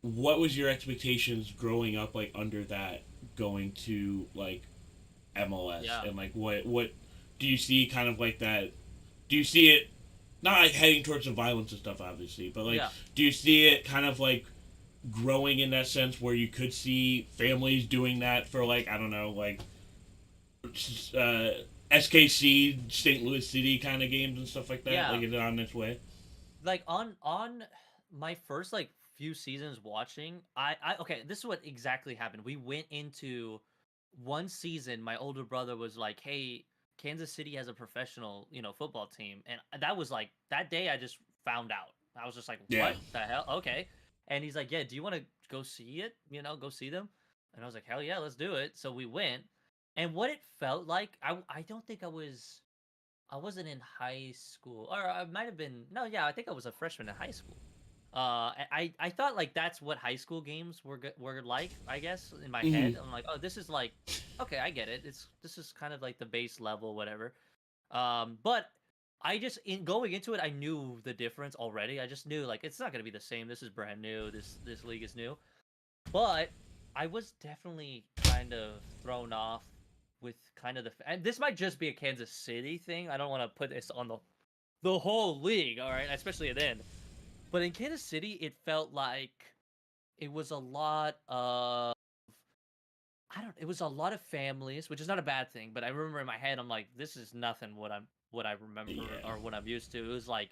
what was your expectations growing up like under that going to like MLS
Yeah.
and like what do you see kind of like that? Do you see it not like heading towards the violence and stuff obviously, but like
Yeah.
do you see it kind of like growing in that sense where you could see families doing that for like I don't know like uh, SKC St. Louis City kind of games and stuff like that?
Yeah.
Like is it on its way?
Like on my first like few seasons watching, I okay, this is what exactly happened. We went into one season, my older brother was like, "Hey, Kansas City has a professional, football team." And that was like that day I just found out. I was just like,
Yeah.
"What the hell?" Okay. And he's like, "Yeah, do you want to go see it? Go see them?" And I was like, "Hell yeah, let's do it." So we went. And what it felt like, I don't think I wasn't in high school, or I might have been. No, yeah, I think I was a freshman in high school. I thought like that's what high school games were like. I guess in my
Hmm.
head, I'm like, oh, this is like, okay, I get it. This is kind of like the base level, whatever. But I just in going into it, I knew the difference already. I just knew like it's not gonna be the same. This is brand new. This league is new. But I was definitely kind of thrown off with kind of and this might just be a Kansas City thing. I don't want to put this on the whole league, all right, especially at the end. But in Kansas City, it felt like it was a lot of it was a lot of families, which is not a bad thing, but I remember in my head I'm like, this is nothing what I remember
Yeah.
or what I'm used to. It was like,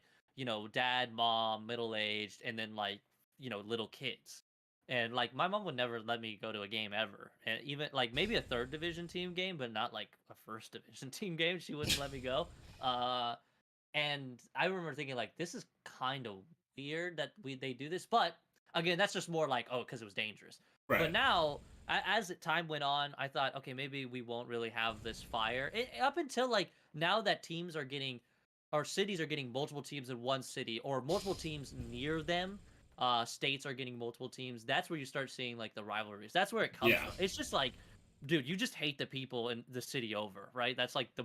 dad, mom, middle aged, and then like, little kids. And like my mom would never let me go to a game ever. And even like maybe a third division team game, but not like a first division team game. She wouldn't let me go. Uh and I remember thinking like this is kind of weird that they do this, but again, that's just more like because it was dangerous. But
Right.
now, as time went on, I thought, okay, maybe we won't really have this fire. Up until like now that teams are getting, or cities are getting multiple teams in one city, or multiple teams near them. States are getting multiple teams. That's where you start seeing like the rivalries. That's where it comes
Yeah.
from. It's just like, dude, you just hate the people in the city over, right? That's like the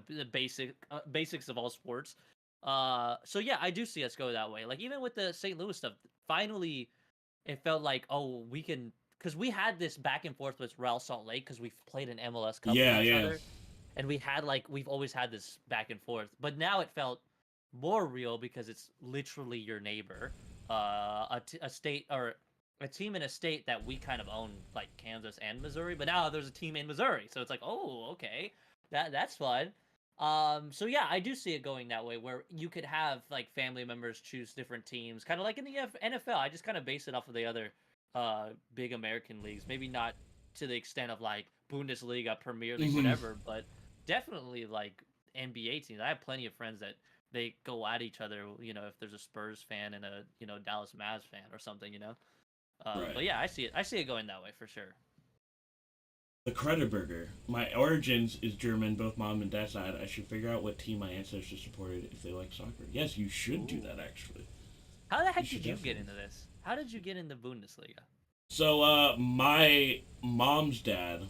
basics of all sports. So yeah, I do see us go that way. Like even with the St. Louis stuff, finally it felt like, oh, we can, because we had this back and forth with Real Salt Lake because we've played an MLS Cup with
Yeah.
each
Yeah.
other, and we've always had this back and forth. But now it felt more real because it's literally your neighbor, a state or a team in a state that we kind of own, like Kansas and Missouri. But now there's a team in Missouri, so it's like, oh, okay, that's fun. So yeah, I do see it going that way where you could have like family members choose different teams, kind of like in the NFL. I just kind of base it off of the other big American leagues. Maybe not to the extent of like Bundesliga, Premier League,
Hmm.
whatever, but definitely like NBA teams. I have plenty of friends that they go at each other, if there's a Spurs fan and a, Dallas Mavs fan or something.
Right.
But yeah, I see it. I see it going that way for sure.
The Burger. My origins is German, both mom and dad side. I should figure out what team my ancestors supported if they like soccer. Yes, you should do
Ooh.
that actually.
How the
You
heck
should
did you get
definitely.
into this? How did you get into Bundesliga?
So, my mom's dad,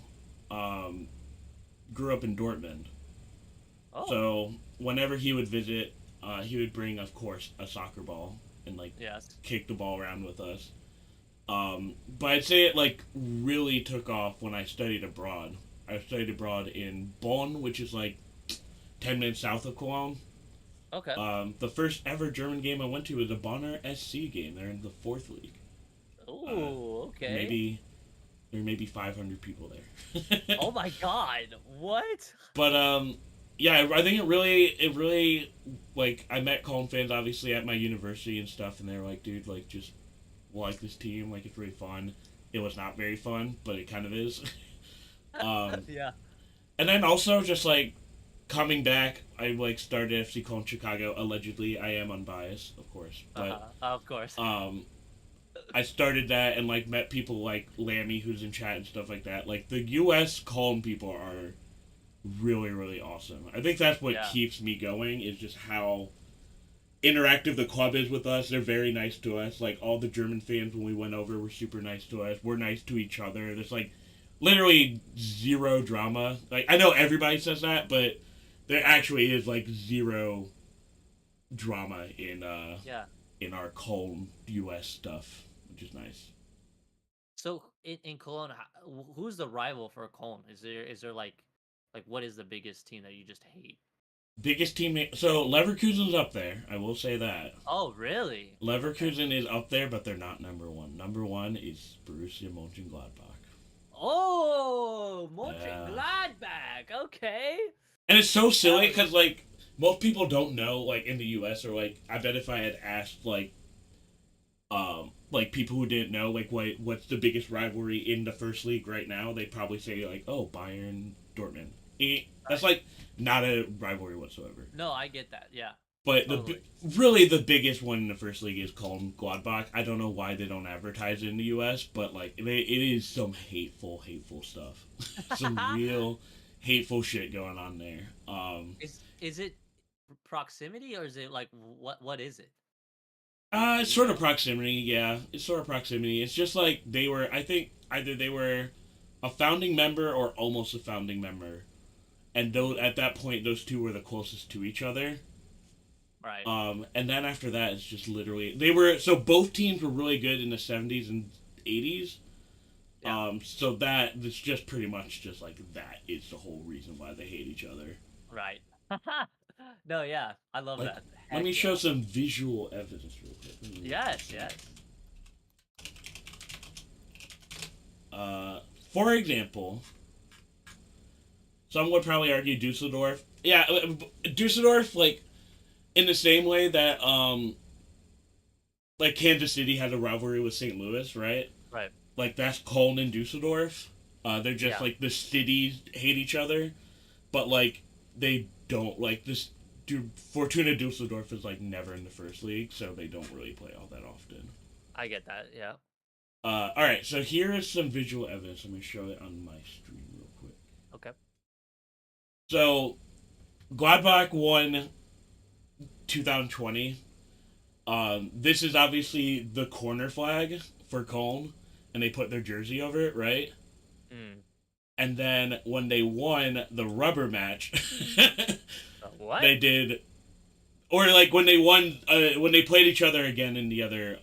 um, grew up in Dortmund.
Oh,
So whenever he would visit, he would bring, of course, a soccer ball and like
yes.
kick the ball around with us. But I'd say it like really took off when I studied abroad. I studied abroad in Bonn, which is like 10 minutes south of Cologne.
Okay.
The first ever German game I went to was a Bonner SC game. They're in the fourth league.
Oh, okay.
Maybe there may be 500 people there.
Oh my God! What?
But yeah, I think it really like I met Cologne fans obviously at my university and stuff, and they were like, dude, like just like this team, like it's really fun. It was not very fun, but it kind of is. um,
Yeah.
and then also just like coming back, I like started FC Cologne Chicago. Allegedly, I am unbiased, of course, but
Of course.
I started that and like met people like Lammy who's in chat and stuff like that. Like the U.S. Cologne people are really really awesome. I think that's what
Yeah.
keeps me going is just how interactive the club is with us. They're very nice to us. Like all the German fans when we went over were super nice to us. We're nice to each other. There's like literally zero drama. Like I know everybody says that, but there actually is like zero drama
Yeah.
in our Cologne US stuff, which is nice.
So in Cologne, who's the rival for Cologne? Is there like what is the biggest team that you just hate?
Biggest team so Leverkusen's up there, I will say that.
Oh, really? Okay.
Leverkusen is up there, but they're not number one. Number one is Borussia Mönchengladbach.
Oh,
Yeah.
Mönchengladbach. Okay.
And it's so silly
Oh,
because like most people don't know like in the U.S. or like I bet if I had asked like people who didn't know like what's the biggest rivalry in the first league right now, they'd probably say like oh Bayern Dortmund. That's
right.
like not a rivalry whatsoever.
No, I get that. Yeah.
But
Totally.
really the biggest one in the first league is Cologne Gladbach. I don't know why they don't advertise it in the U.S., but like it is some hateful stuff, some real hateful shit going on there.
Is it proximity or is it like what is it?
It's sort of proximity, yeah. It's sort of proximity. It's just like they were, I think, either they were a founding member or almost a founding member. And those, at that point, those two were the closest to each other.
Right.
And then after that, it's just literally, they were, so both teams were really good in the 70s and 80s.
Yeah.
So that, it's just pretty much just like that is the whole reason why they hate each other.
Right. No, yeah, I love
Like,
that.
let me
Heck
show
yeah.
some visual evidence real quick.
Yes, yes.
For example, some would probably argue Dusseldorf. Yeah, Dusseldorf, like, in the same way that, like, Kansas City had a rivalry with St. Louis, right?
Right.
Like, that's Cologne and Dusseldorf. They're just,
Yeah.
like, the cities hate each other, but, like, they don't, like, this, Fortuna Dusseldorf is, like, never in the first league, so they don't really play all that often.
I get that. Yeah.
Alright, so here is some visual evidence. Let me show it on my stream real quick.
Okay.
So, Gladbach won 2020. This is obviously the corner flag for Cologne, and they put their jersey over it, right?
Mm.
And then when they won the rubber match,
What?
they did, or like when they won, when they played each other again in the other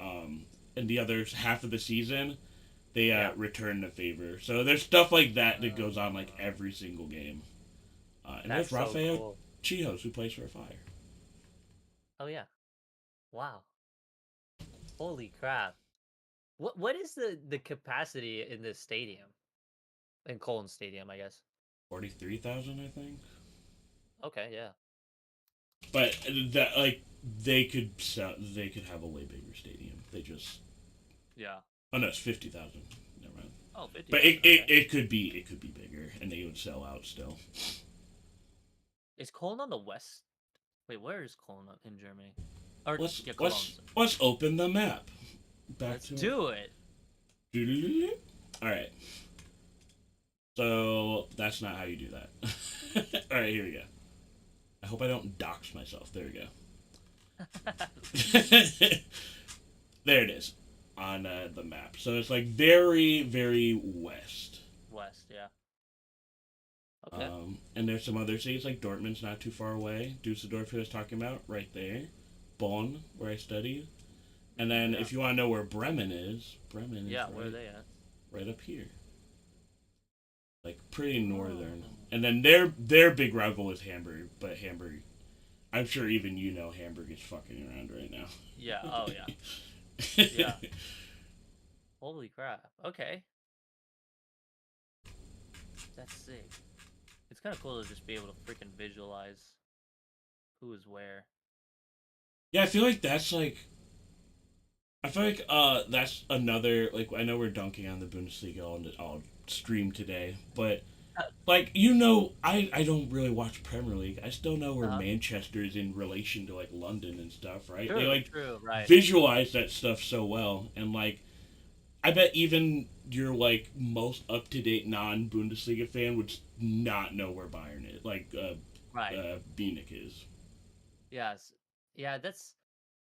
half of the season, they returned the favor. So there's stuff like that that goes on like every single game. And
That's
there's
so
Rafael
cool.
Chihos, who plays for Fire.
Oh yeah. Wow. Holy crap. What is the capacity in this stadium? In Cologne Stadium, I guess.
43,000, I think.
Okay, yeah.
But that, like, they could have a way bigger stadium. They just,
Yeah.
oh no, it's 50,000. Never mind.
Oh, 50.
But
Okay.
it could be bigger, and they would sell out still.
Is Cologne on the west? Wait, where is Cologne in Germany? Or
Let's
yeah, Cologne.
let's open the map.
Let's do it.
All right. So that's not how you do that. All right, here we go. I hope I don't dox myself. There we go. There it is on the map. So it's like very, very west.
West, yeah. Okay.
And there's some other cities like Dortmund's not too far away. Dusseldorf, who I was talking about, right there. Bonn, where I studied. And then if you want to know where Bremen is
where are they at?
right up here. Like pretty northern. And then their big rival is Hamburg, but Hamburg, I'm sure even you know Hamburg is fucking around right now.
Yeah. Oh yeah. Yeah. Holy crap. Okay. That's sick. It's kind of cool to just be able to freaking visualize who is where.
Yeah, I feel like that's like. I feel like that's another, like, I know we're dunking on the Bundesliga all stream today, but like, you know, I don't really watch Premier League. I still know where Manchester is in relation to like London and stuff, right?
True,
They like
right.
visualize that stuff so well, and like I bet even your like most up to date non Bundesliga fan would not know where Bayern is, like Munich is.
Yes. Yeah, that's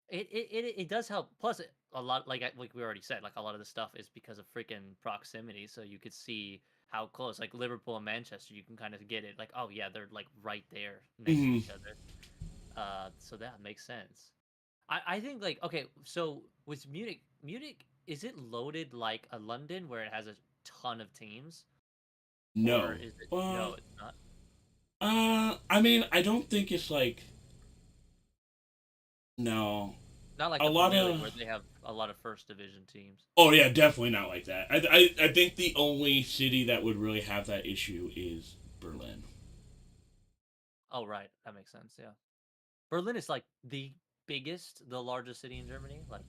it does help. Plus a lot like we already said, like a lot of the stuff is because of freaking proximity, so you could see how close, like Liverpool and Manchester, you can kind of get it like, oh yeah, they're like right there next to each other. So that makes sense. I think like, okay, so with Munich, is it loaded like a London where it has a ton of teams?
No.
Or is it no, it's not.
I mean, I don't think it's like. No.
Not like
a
the
lot
Premier League
of
where they have a lot of first division teams.
Oh yeah, definitely not like that. I think the only city that would really have that issue is Berlin.
Oh right, that makes sense. Yeah, Berlin is like the largest city in Germany, like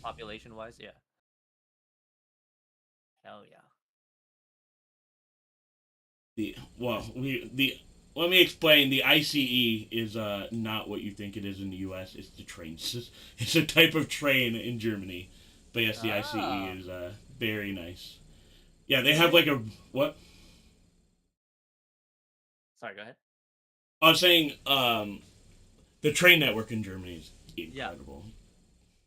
population wise. Yeah. Hell yeah.
Let me explain. The ICE is not what you think it is in the U.S. It's the train. It's a type of train in Germany. But yes, the ICE is very nice. Yeah, they have like a what?
Sorry, go ahead.
I was saying the train network in Germany is incredible.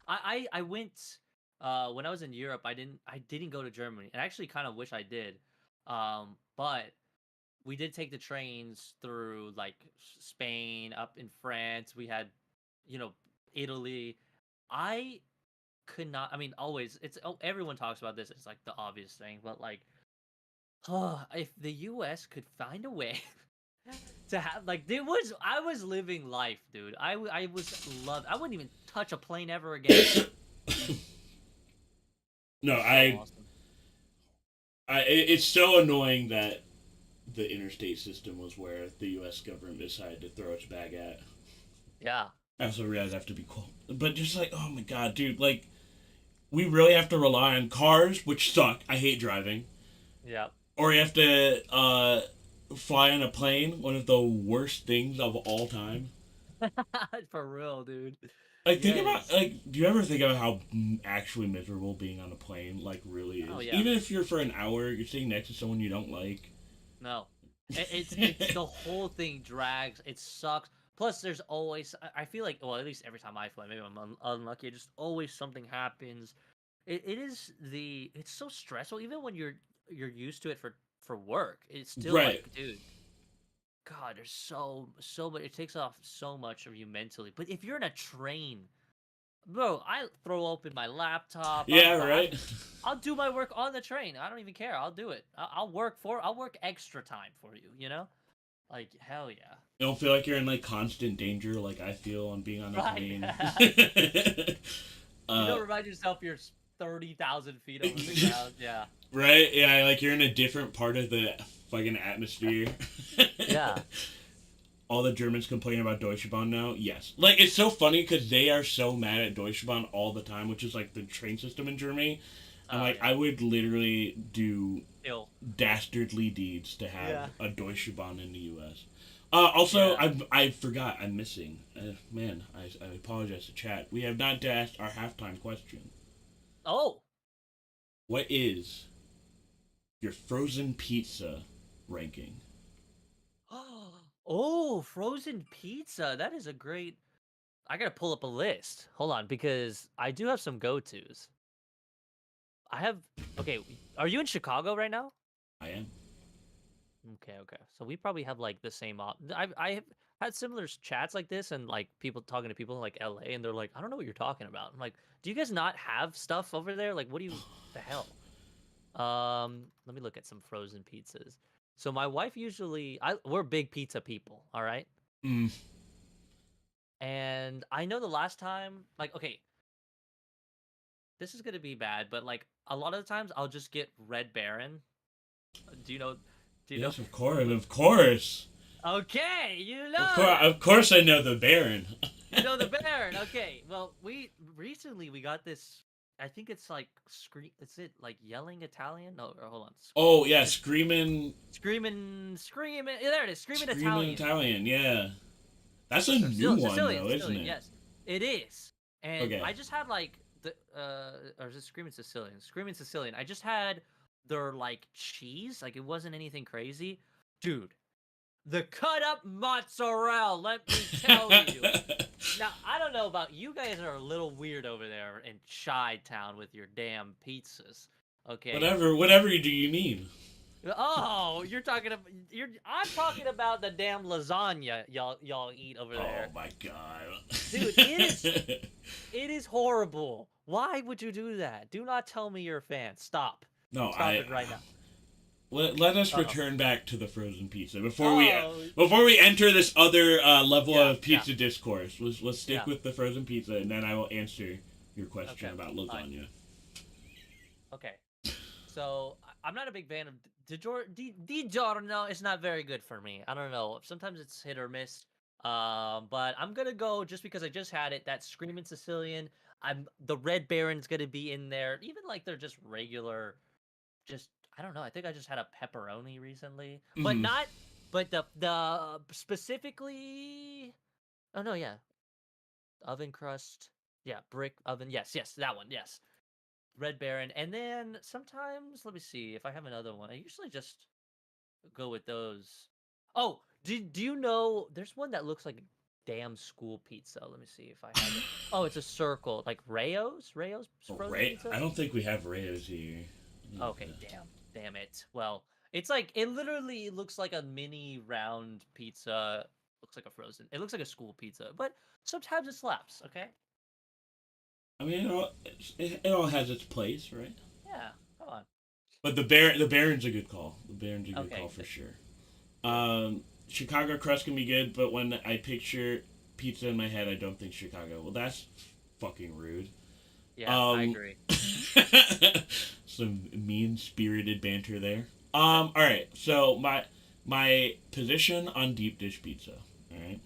I went when I was in Europe. I didn't go to Germany, and I actually kind of wish I did. But we did take the trains through like Spain, up in France. We had, you know, Italy. I could not. I mean, always everyone talks about this. It's like the obvious thing, but like, if the U.S. could find a way to have like I was living life, dude. I was loved. I wouldn't even touch a plane ever again.
No,
So awesome.
it's so annoying that the interstate system was where the U.S. government decided to throw its bag at.
Yeah.
I also realize I have to be cool, but just like, oh my god, dude, like, we really have to rely on cars, which suck. I hate driving.
Yeah.
Or you have to fly on a plane, one of the worst things of all time.
For real, dude.
Like, think about,
Yes.
like, do you ever think about how actually miserable being on a plane, like, really is?
Oh yeah.
Even if you're for an hour, you're sitting next to someone you don't like.
No. It's the whole thing drags. It sucks. Plus, there's always I feel like, well, at least every time I fly, maybe I'm unlucky. Just always something happens. It's so stressful. Even when you're used to it for work, it's still
Right.
like, dude, God, there's so much. It takes off so much of you mentally. But if you're in a train, bro, I throw open my laptop.
Yeah, right?
I'll do my work on the train. I don't even care. I'll do it. I'll work extra time for you. You know, like hell yeah.
You don't feel like you're in, like, constant danger like I feel on being on a
Right.
plane.
You don't remind yourself you're 30,000 feet over the ground. Yeah.
Right? Yeah, like you're in a different part of the fucking atmosphere.
Yeah.
All the Germans complain about Deutsche Bahn now. Yes. Like, it's so funny because they are so mad at Deutsche Bahn all the time, which is like the train system in Germany. And like,
Yeah.
I would literally do
Ill.
dastardly deeds to have
Yeah.
a Deutsche Bahn in the U.S. Also,
Yeah.
I forgot. I'm missing. Man, I apologize to chat. We have not asked our halftime question.
Oh.
What is your frozen pizza ranking?
Oh, frozen pizza. That is a great. I gotta pull up a list. Hold on, because I do have some go-tos. I have. Okay, are you in Chicago right now?
I am.
Okay, okay. So we probably have like the same I have had similar chats like this and like people talking to people in like LA and they're like, I don't know what you're talking about. I'm like, do you guys not have stuff over there? Like what do you the hell? Let me look at some frozen pizzas. So my wife usually we're big pizza people, all right?
Mm.
And I know the last time like okay, this is gonna be bad, but like a lot of the times I'll just get Red Baron. Do you know do you know
Yes, of course, of course.
Okay, you know
Of course I know the Baron.
You know the Baron. Okay. Well, we recently we got this. I think it's like scream. Is it like yelling Italian? No, or hold on.
Oh, yeah, screaming
Screaming. Yeah, there it is. Screaming
Screaming
Italian.
Italian, yeah. That's a new one,
Sicilian.
though, isn't
Sicilian.
it?
Yes, it is. And
Okay.
I just had like the or is it Screaming Sicilian? Screaming Sicilian. I just had their like cheese. Like it wasn't anything crazy, dude. The cut up mozzarella. Let me tell you. Now, I don't know about you guys are a little weird over there in Chi Town with your damn pizzas. Okay.
Whatever do you mean?
Oh, I'm talking about the damn lasagna y'all eat over there.
Oh my god.
Dude, it is horrible. Why would you do that? Do not tell me you're a fan. Stop.
No,
Stop it right now.
Let us
Uh-oh.
return back to the frozen pizza before
Oh.
we enter this other level
Yeah,
of pizza discourse. Let's stick
Yeah.
with the frozen pizza, and then I will answer your question
Okay,
about lasagna.
Okay. So I'm not a big fan of DiGiorno. It's not very good for me. I don't know. Sometimes it's hit or miss. But I'm gonna go just because I just had it. That Screaming Sicilian. The Red Baron's gonna be in there. Even like they're just regular. Just I don't know. I think I just had a pepperoni recently, but
Mhm.
not. But the specifically. Oh no, yeah, oven crust. Yeah, brick oven. Yes, that one. Yes. Red Baron, and then sometimes let me see if I have another one. I usually just go with those. Oh, do you know? There's one that looks like damn school pizza. Let me see if I have it. Oh, it's a circle, like Rayo's frozen pizza.
I don't think we have Rayo's here.
Okay, damn it. Well, it's like it literally looks like a mini round pizza. Looks like a frozen. It looks like a school pizza, but sometimes it slaps. Okay.
I mean, it all has its place, right?
Yeah. Come on.
But the Baron's a good call. The Baron's a good call for sure. Chicago crust can be good, but when I picture pizza in my head, I don't think Chicago. Well, that's fucking rude.
Yeah, I agree.
Some mean-spirited banter there. All right. So my position on deep dish pizza. All right.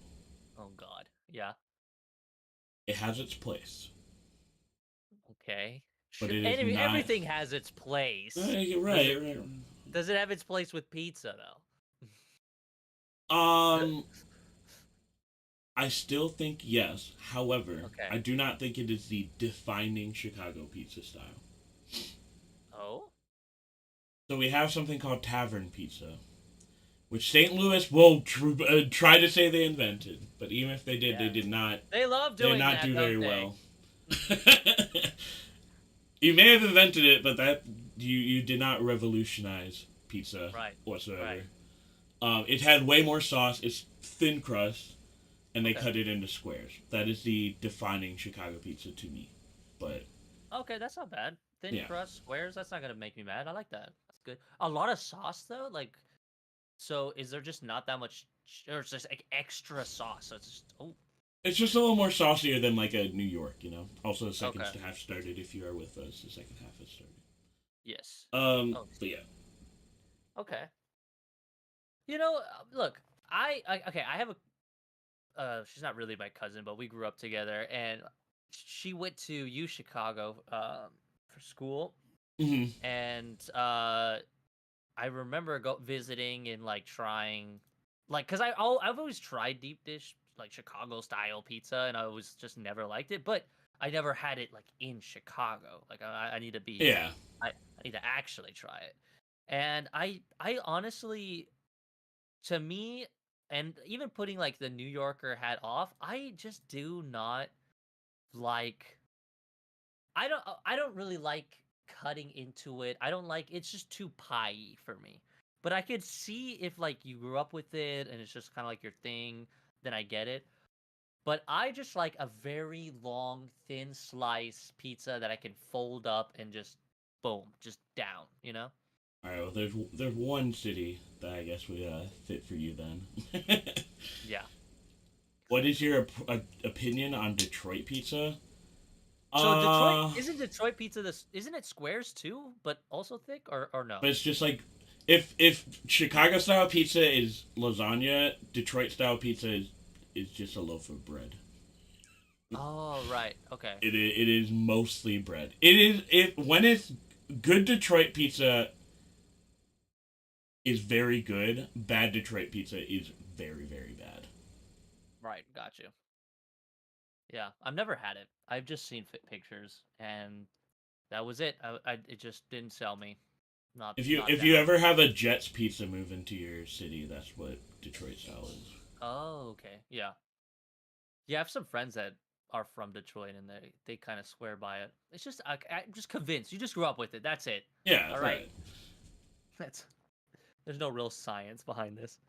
Oh God. Yeah.
It has its place,
Okay.
but it is not.
Everything has its place.
Right.
Does it have its place with pizza though?
I still think yes. However,
Okay.
I do not think it is the defining Chicago pizza style.
Oh.
So we have something called tavern pizza, which St. Louis will try to say they invented, but even if they did, they did not.
They love doing
that. They did not do very
they?
well. You may have invented it, but that you did not revolutionize pizza whatsoever. Right. It had way more sauce. It's thin crust, and they cut it into squares. That is the defining Chicago pizza to me. But
okay, that's not bad. Thin crust squares. That's not gonna make me mad. I like that. That's good. A lot of sauce though, like. So is there just not that much, or it's just like extra sauce? So it's just
It's just a little more saucier than like a New York, you know. Also, the second half started. If you are with us, the second half has started.
Yes.
But yeah.
Okay. You know, look, I have a. She's not really my cousin, but we grew up together, and she went to U Chicago for school, and I remember visiting and like trying, like, cause I've always tried deep dish like Chicago style pizza, and I always just never liked it. But I never had it like in Chicago. Like I need to be I need to actually try it. And I honestly, to me, and even putting like the New Yorker hat off, I just do not like. I don't really like cutting into it. I don't like it's just too pie for me. But I could see if like you grew up with it and it's just kind of like your thing, then I get it. But I just like a very long, thin slice pizza that I can fold up and just boom, just down, you know?
All right. Well, there's one city that I guess would fit for you then.
Yeah.
What is your opinion on Detroit pizza?
So Detroit isn't Detroit pizza this isn't it squares too, but also thick or no?
But it's just like if Chicago style pizza is lasagna, Detroit style pizza is just a loaf of bread.
Oh right, okay.
It is mostly bread. When it's good Detroit pizza is very good. Bad Detroit pizza is very very bad.
Right, got you. Yeah, I've never had it. I've just seen pictures, and that was it. It just didn't sell me. Not
if you
not
if
down.
you ever have a Jets pizza move into your city, that's what Detroit style is.
Oh, okay, yeah, yeah. I have some friends that are from Detroit, and they kind of swear by it. It's just I'm just convinced. You just grew up with it. That's it.
Yeah,
all right. That's there's no real science behind this.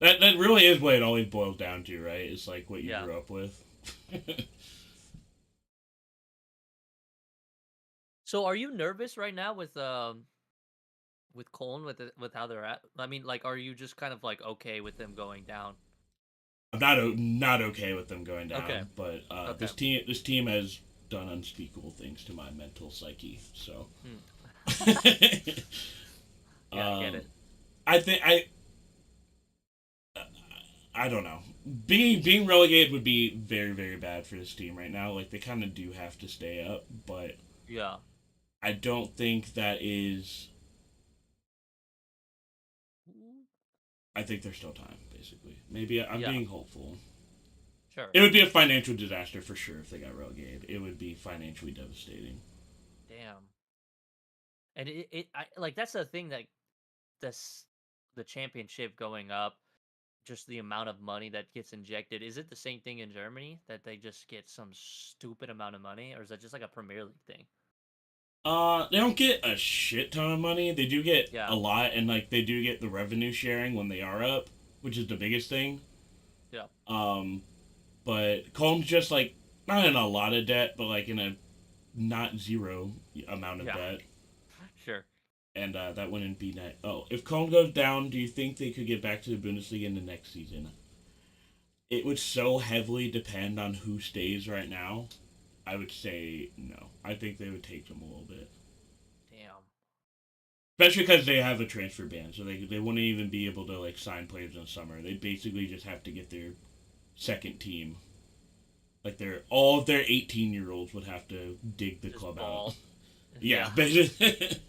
That really is what it always boils down to, right? It's like what you grew up with.
So, are you nervous right now with Cologne with how they're at? I mean, like, are you just kind of like okay with them going down?
I'm not okay with them going down,
Okay.
but this team has done unspeakable things to my mental psyche. So,
yeah, I get it.
I think I don't know. Being relegated would be very very bad for this team right now. Like they kind of do have to stay up, but
Yeah.
I don't think that is. I think there's still time, basically. Maybe I'm being hopeful.
Sure.
It would be a financial disaster for sure if they got relegated. It would be financially devastating.
Damn. And I like that's the thing that the championship going up, just the amount of money that gets injected. Is it the same thing in Germany that they just get some stupid amount of money, or is that just like a Premier League thing?
They don't get a shit ton of money. They do get
Yeah,
a lot, and like they do get the revenue sharing when they are up, which is the biggest thing.
yeah,
Um, but Colm's just like not in a lot of debt, but like in a not zero amount of
yeah.
debt,
Sure.
and that wouldn't be net. Oh, if Colm goes down, do you think they could get back to the Bundesliga in the next season? It would so heavily depend on who stays right now. I would say no. I think they would take them a little bit.
Damn.
Especially because they have a transfer ban, so they wouldn't even be able to like sign players in the summer. They basically just have to get their second team. Like their all of their 18-year-olds would have to dig the
Just
club out.
ball.
Yeah,
Yeah.
basically.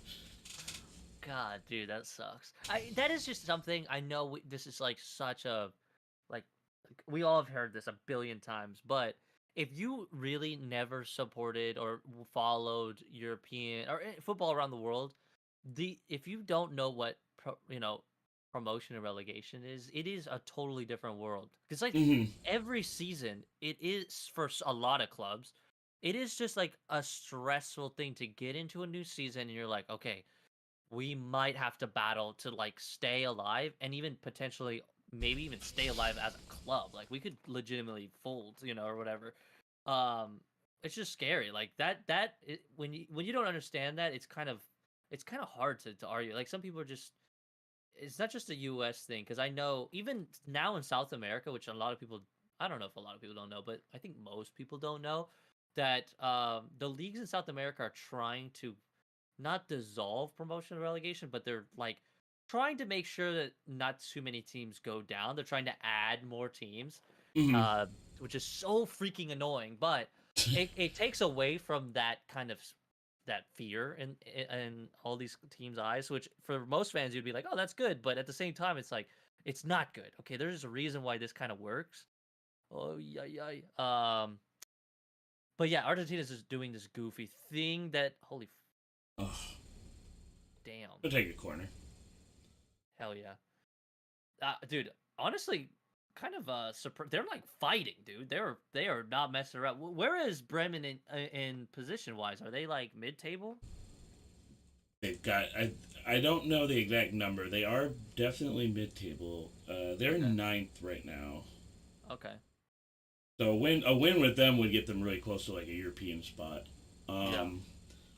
God, dude, that sucks. That is just something I know. This is like such a like we all have heard this a billion times, but if you really never supported or followed European or football around the world, the if you don't know what promotion and relegation is, it is a totally different world. Because like
hmm
every season, it is for a lot of clubs, it is just like a stressful thing to get into a new season, and you're like, okay, we might have to battle to like stay alive and even potentially maybe even stay alive as a club. Like we could legitimately fold, or whatever. Um it's just scary. Like when you don't understand that, it's kind of hard to argue. Like some people are just it's not just a US thing because I know even now in South America, which a lot of people I don't know if a lot of people don't know, but I think most people don't know that the leagues in South America are trying to not dissolve promotion and relegation, but they're like trying to make sure that not too many teams go down. They're trying to add more teams,
hmm
uh, which is so freaking annoying. But it takes away from that kind of that fear in all these teams' eyes. Which for most fans you'd be like, oh, that's good. But at the same time, it's like it's not good. Okay, there's a reason why this kind of works. Oh yeah, yeah. But yeah, Argentina's just doing this goofy thing that holy
Oh,
damn.
I'll take a corner.
Hell yeah. Dude, honestly, kind of they're like fighting, dude. They are not messing around. Where is Bremen in position wise? Are they like mid-table?
They've got I don't know the exact number. They are definitely mid-table. They're
Okay.
ninth right now.
Okay.
So a win with them would get them really close to like a European spot.
Yeah.
Um,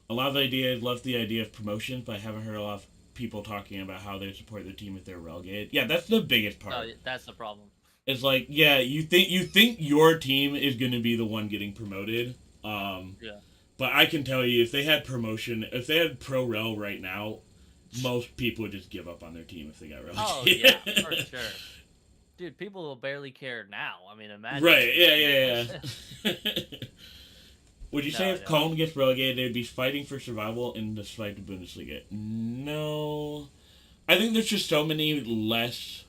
love the idea of promotion, but I haven't heard a lot of people talking about how they support their team if they're relegated. Yeah, that's the biggest
No,
part.
that's the problem.
It's like, yeah, you think your team is going to be the one getting promoted.
Yeah.
But I can tell you, if they had promotion, if they had pro rel right now, most people would just give up on their team if they got
Oh yeah,
relegated.
for sure. Dude, people will barely care now. I mean, imagine
Right?
in
Yeah,
a few
yeah,
months.
yeah. Would you say
No,
if
no.
Cologne gets relegated, they'd be fighting for survival in the fight to Bundesliga? No. I think there's just so many less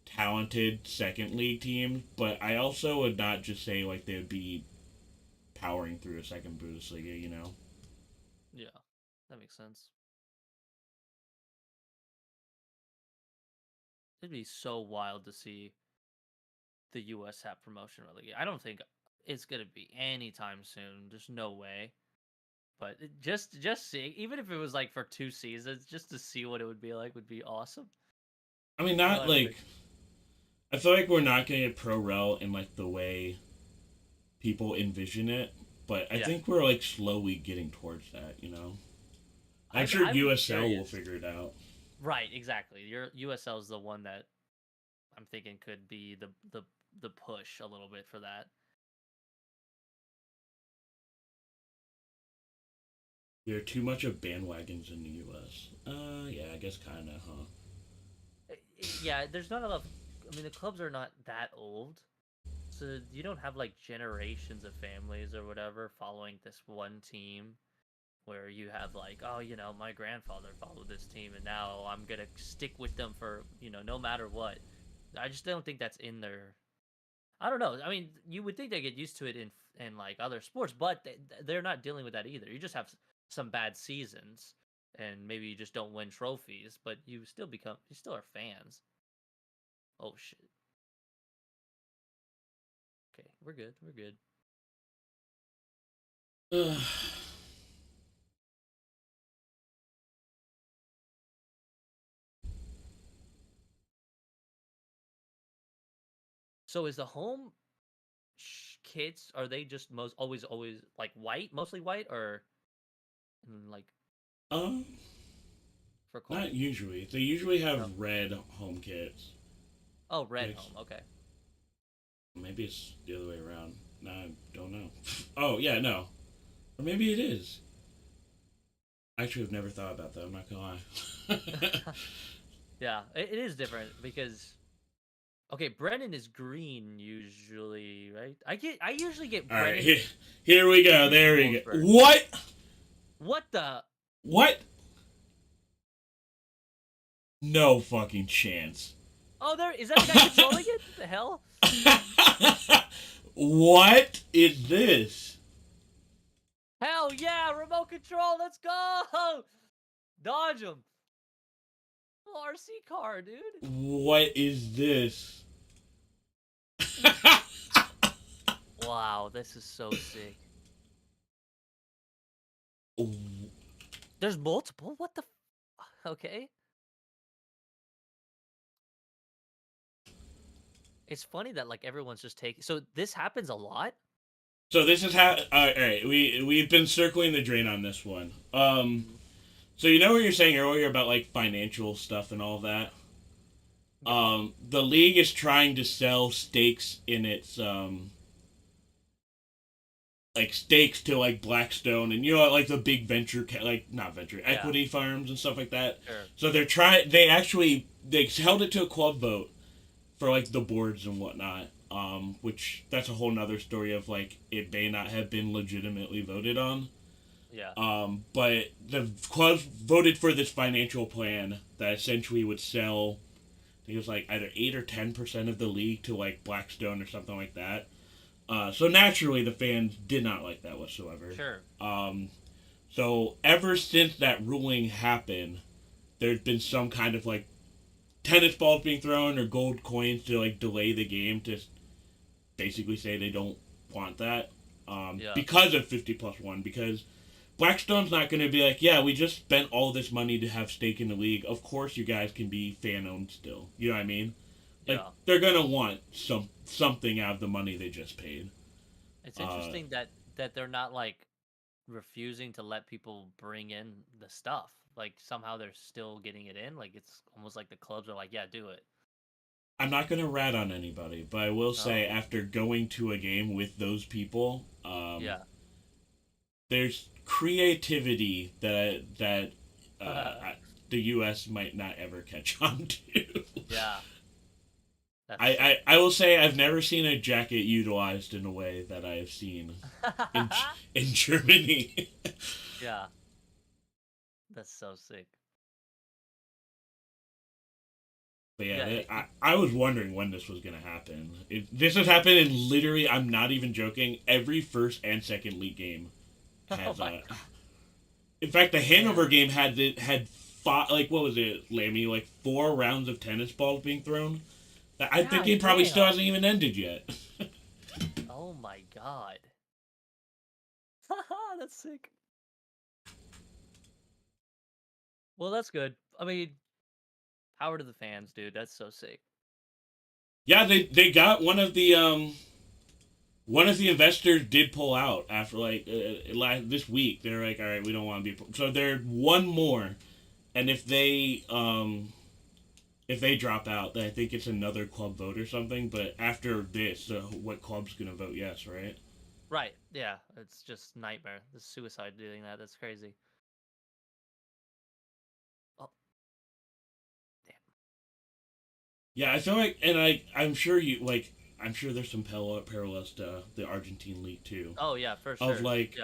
talented second league teams, but I also would not just say like they would be powering through a second Bundesliga, you know?
Yeah. That makes sense. It'd be so wild to see the US have promotion relegation. I don't think it's gonna be anytime soon. There's no way. But just seeing, even if it was like for 2 seasons, just to see what it would be like would be awesome.
I mean,
Oh,
not
that'd be
like. I feel like we're not going to get pro rel in like the way people envision it, but I
yeah.
think we're like slowly getting towards that, you know? I'm
I'm
sure
I'm
USL will
curious.
figure it out.
Right, exactly. Your USL is the one that I'm thinking could be the push a little bit for that.
There are too much of bandwagons in the US. Yeah, I guess kind of, huh?
Yeah, there's not enough. I mean, the clubs are not that old, so you don't have like generations of families or whatever following this one team. Where you have like, oh, my grandfather followed this team, and now I'm gonna stick with them for no matter what. I just don't think that's in their. I don't know. I mean, you would think they get used to it in like other sports, but they're not dealing with that either. You just have some bad seasons, and maybe you just don't win trophies, but you still are fans. Oh shit. Okay, we're good. We're good. So is the home kits, are they just most always like white, mostly white, or like
um,
for cold?
Not usually. They usually
No.
have red home kits.
Oh, red
It's,
home. Okay.
maybe it's the other way around. No, I don't know. Oh yeah, no, or maybe it is. Actually, I've never thought about that. I'm not gonna lie.
Yeah, it is different because okay, Brennan is green usually, right? I usually get
All right,
Brennan
here we go.
green
There we go.
Wolfsburg.
What?
What the?
What? No fucking chance.
Oh, there is that the guy controlling it? What the hell?
What is this?
Hell yeah, remote control. Let's go. Dodge him. Oh, RC car, dude.
What is this?
Wow, this is so sick. There's multiple. What the? Okay. It's funny that like everyone's just taking. So this happens a lot.
So this is how. All right, we've been circling the drain on this one.
Mhm.
So you know what you're saying earlier about like financial stuff and all that. The league is trying to sell stakes in its like stakes to like Blackstone and like the big venture like not venture equity farms and stuff like that.
Sure.
So they held it to a club vote for like the boards and whatnot. Which that's a whole nother story of like it may not have been legitimately voted on.
Yeah.
But the clubs voted for this financial plan that essentially would sell. I think it was like either 8 or 10% of the league to like Blackstone or something like that. So naturally, the fans did not like that whatsoever.
Sure.
So ever since that ruling happened, there's been some kind of like tennis balls being thrown or gold coins to like delay the game to basically say they don't want that. Because of 50+1, because Blackstone's not going to be like, yeah, we just spent all this money to have stake in the league. Of course, you guys can be fan owned still. You know what I mean? Like they're going to want something out of the money they just paid.
It's interesting that they're not like refusing to let people bring in the stuff. Like somehow they're still getting it in. Like it's almost like the clubs are like, yeah, do it.
I'm not going to rat on anybody, but I will say after going to a game with those people, there's creativity that the U.S. might not ever catch on to.
Yeah.
I will say I've never seen a jacket utilized in a way that I have seen in Germany.
Yeah. That's so sick.
But I was wondering when this was going to happen. This has happened in literally, I'm not even joking, every first and second league game has in fact, the Hanover game had five, like what was it, Lammy? Like 4 rounds of tennis balls being thrown. I think it probably still hasn't even ended yet.
Oh my god. That's sick. Well, that's good. I mean, power to the fans, dude. That's so sick.
Yeah, they got one of the investors did pull out after like this week. They're like, all right, we don't want to be. So they're one more, and if they drop out, then I think it's another club vote or something. But after this, what club's gonna vote yes, right?
Right. Yeah. It's just nightmare. The suicide doing that. That's crazy. Oh. Damn.
Yeah, I feel like, and I'm sure I'm sure there's some parallels to the Argentine league too.
Oh yeah, for sure.
Of like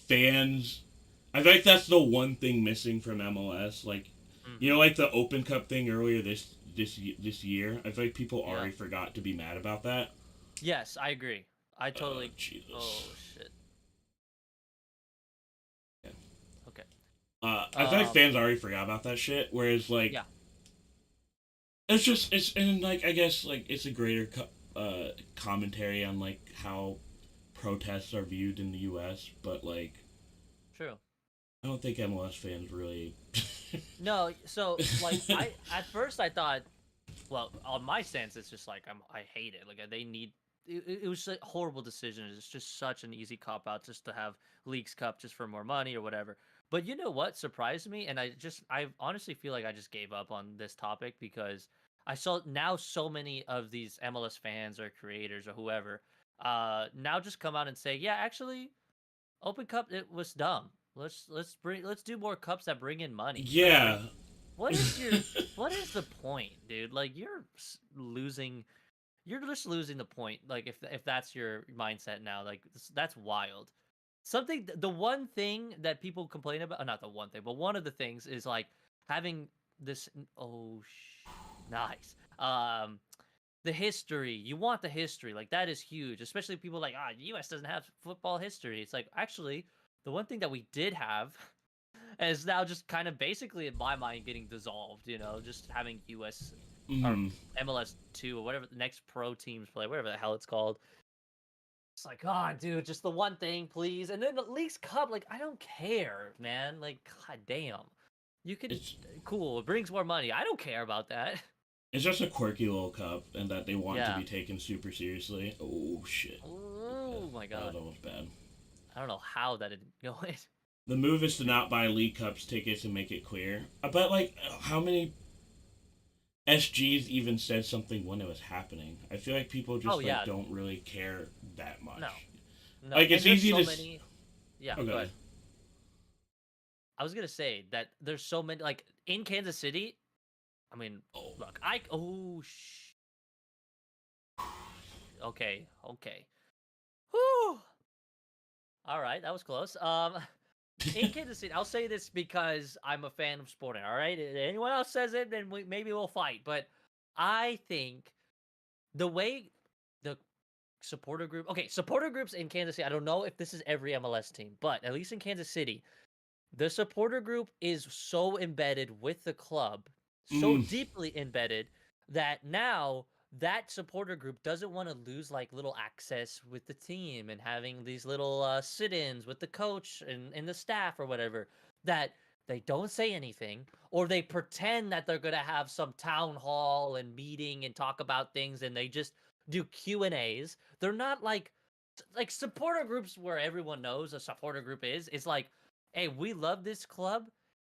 fans, I feel like that's the one thing missing from MLS. Like, like the Open Cup thing earlier this year. I feel like people already forgot to be mad about that.
Yes, I agree. I totally.
Jesus.
Oh shit.
Yeah.
Okay.
I feel like fans already forgot about that shit. Whereas like, and like I guess like it's a greater commentary on like how protests are viewed in the U.S. But like
True.
I don't think MLS fans really.
No, so like I at first I thought, well, on my stance, it's just like I hate it. Like they need. It was a horrible decision. It's just such an easy cop out just to have Leagues Cup just for more money or whatever. But you know what surprised me, and I honestly feel like I just gave up on this topic because I saw now so many of these MLS fans or creators or whoever now just come out and say, yeah, actually, Open Cup it was dumb. Let's do more cups that bring in money. Like
Yeah.
what is your what is the point, dude? Like losing you're just losing the point. Like if that's your mindset now, like that's wild. The one thing that people complain about, not the one thing, but one of the things is like having this nice. The history. You want the history. Like that is huge, especially people like, US doesn't have football history. It's like actually the one thing that we did have is now just kind of basically in my mind getting dissolved, just having US or
Mhm.
MLS2 or whatever the next pro teams play, whatever the hell it's called. It's like, oh, dude, just the one thing, please. And then the Leagues Cup, like, I don't care, man. Like, god damn. You could,
It's
cool, it brings more money. I don't care about that.
it's just a quirky little cup, and that they want to
Yeah.
be taken super seriously. Oh shit!
Oh my
That was
god.
almost bad.
I don't know how that didn't go in.
The move is to not buy League Cups tickets and make it clear. But like, how many SGs even said something when it was happening? I feel like people just
Oh, yeah.
don't really care that much.
No.
Like it's
and there's
easy
so
to.
many. Yeah,
Okay.
go ahead. I was gonna say that there's so many, like in Kansas City. I mean,
Oh.
look, okay. Whew. All right, that was close. In Kansas City, I'll say this because I'm a fan of sporting. All right, if anyone else says it, then maybe we'll fight. But I think the way the supporter groups in Kansas City. I don't know if this is every MLS team, but at least in Kansas City, the supporter group is so embedded with the club, so
Mm.
deeply embedded that now that supporter group doesn't want to lose like little access with the team and having these little sit-ins with the coach and the staff or whatever, that they don't say anything or they pretend that they're going to have some town hall and meeting and talk about things and they just do Q&As. They're not like supporter groups where everyone knows a supporter group is like, hey, we love this club.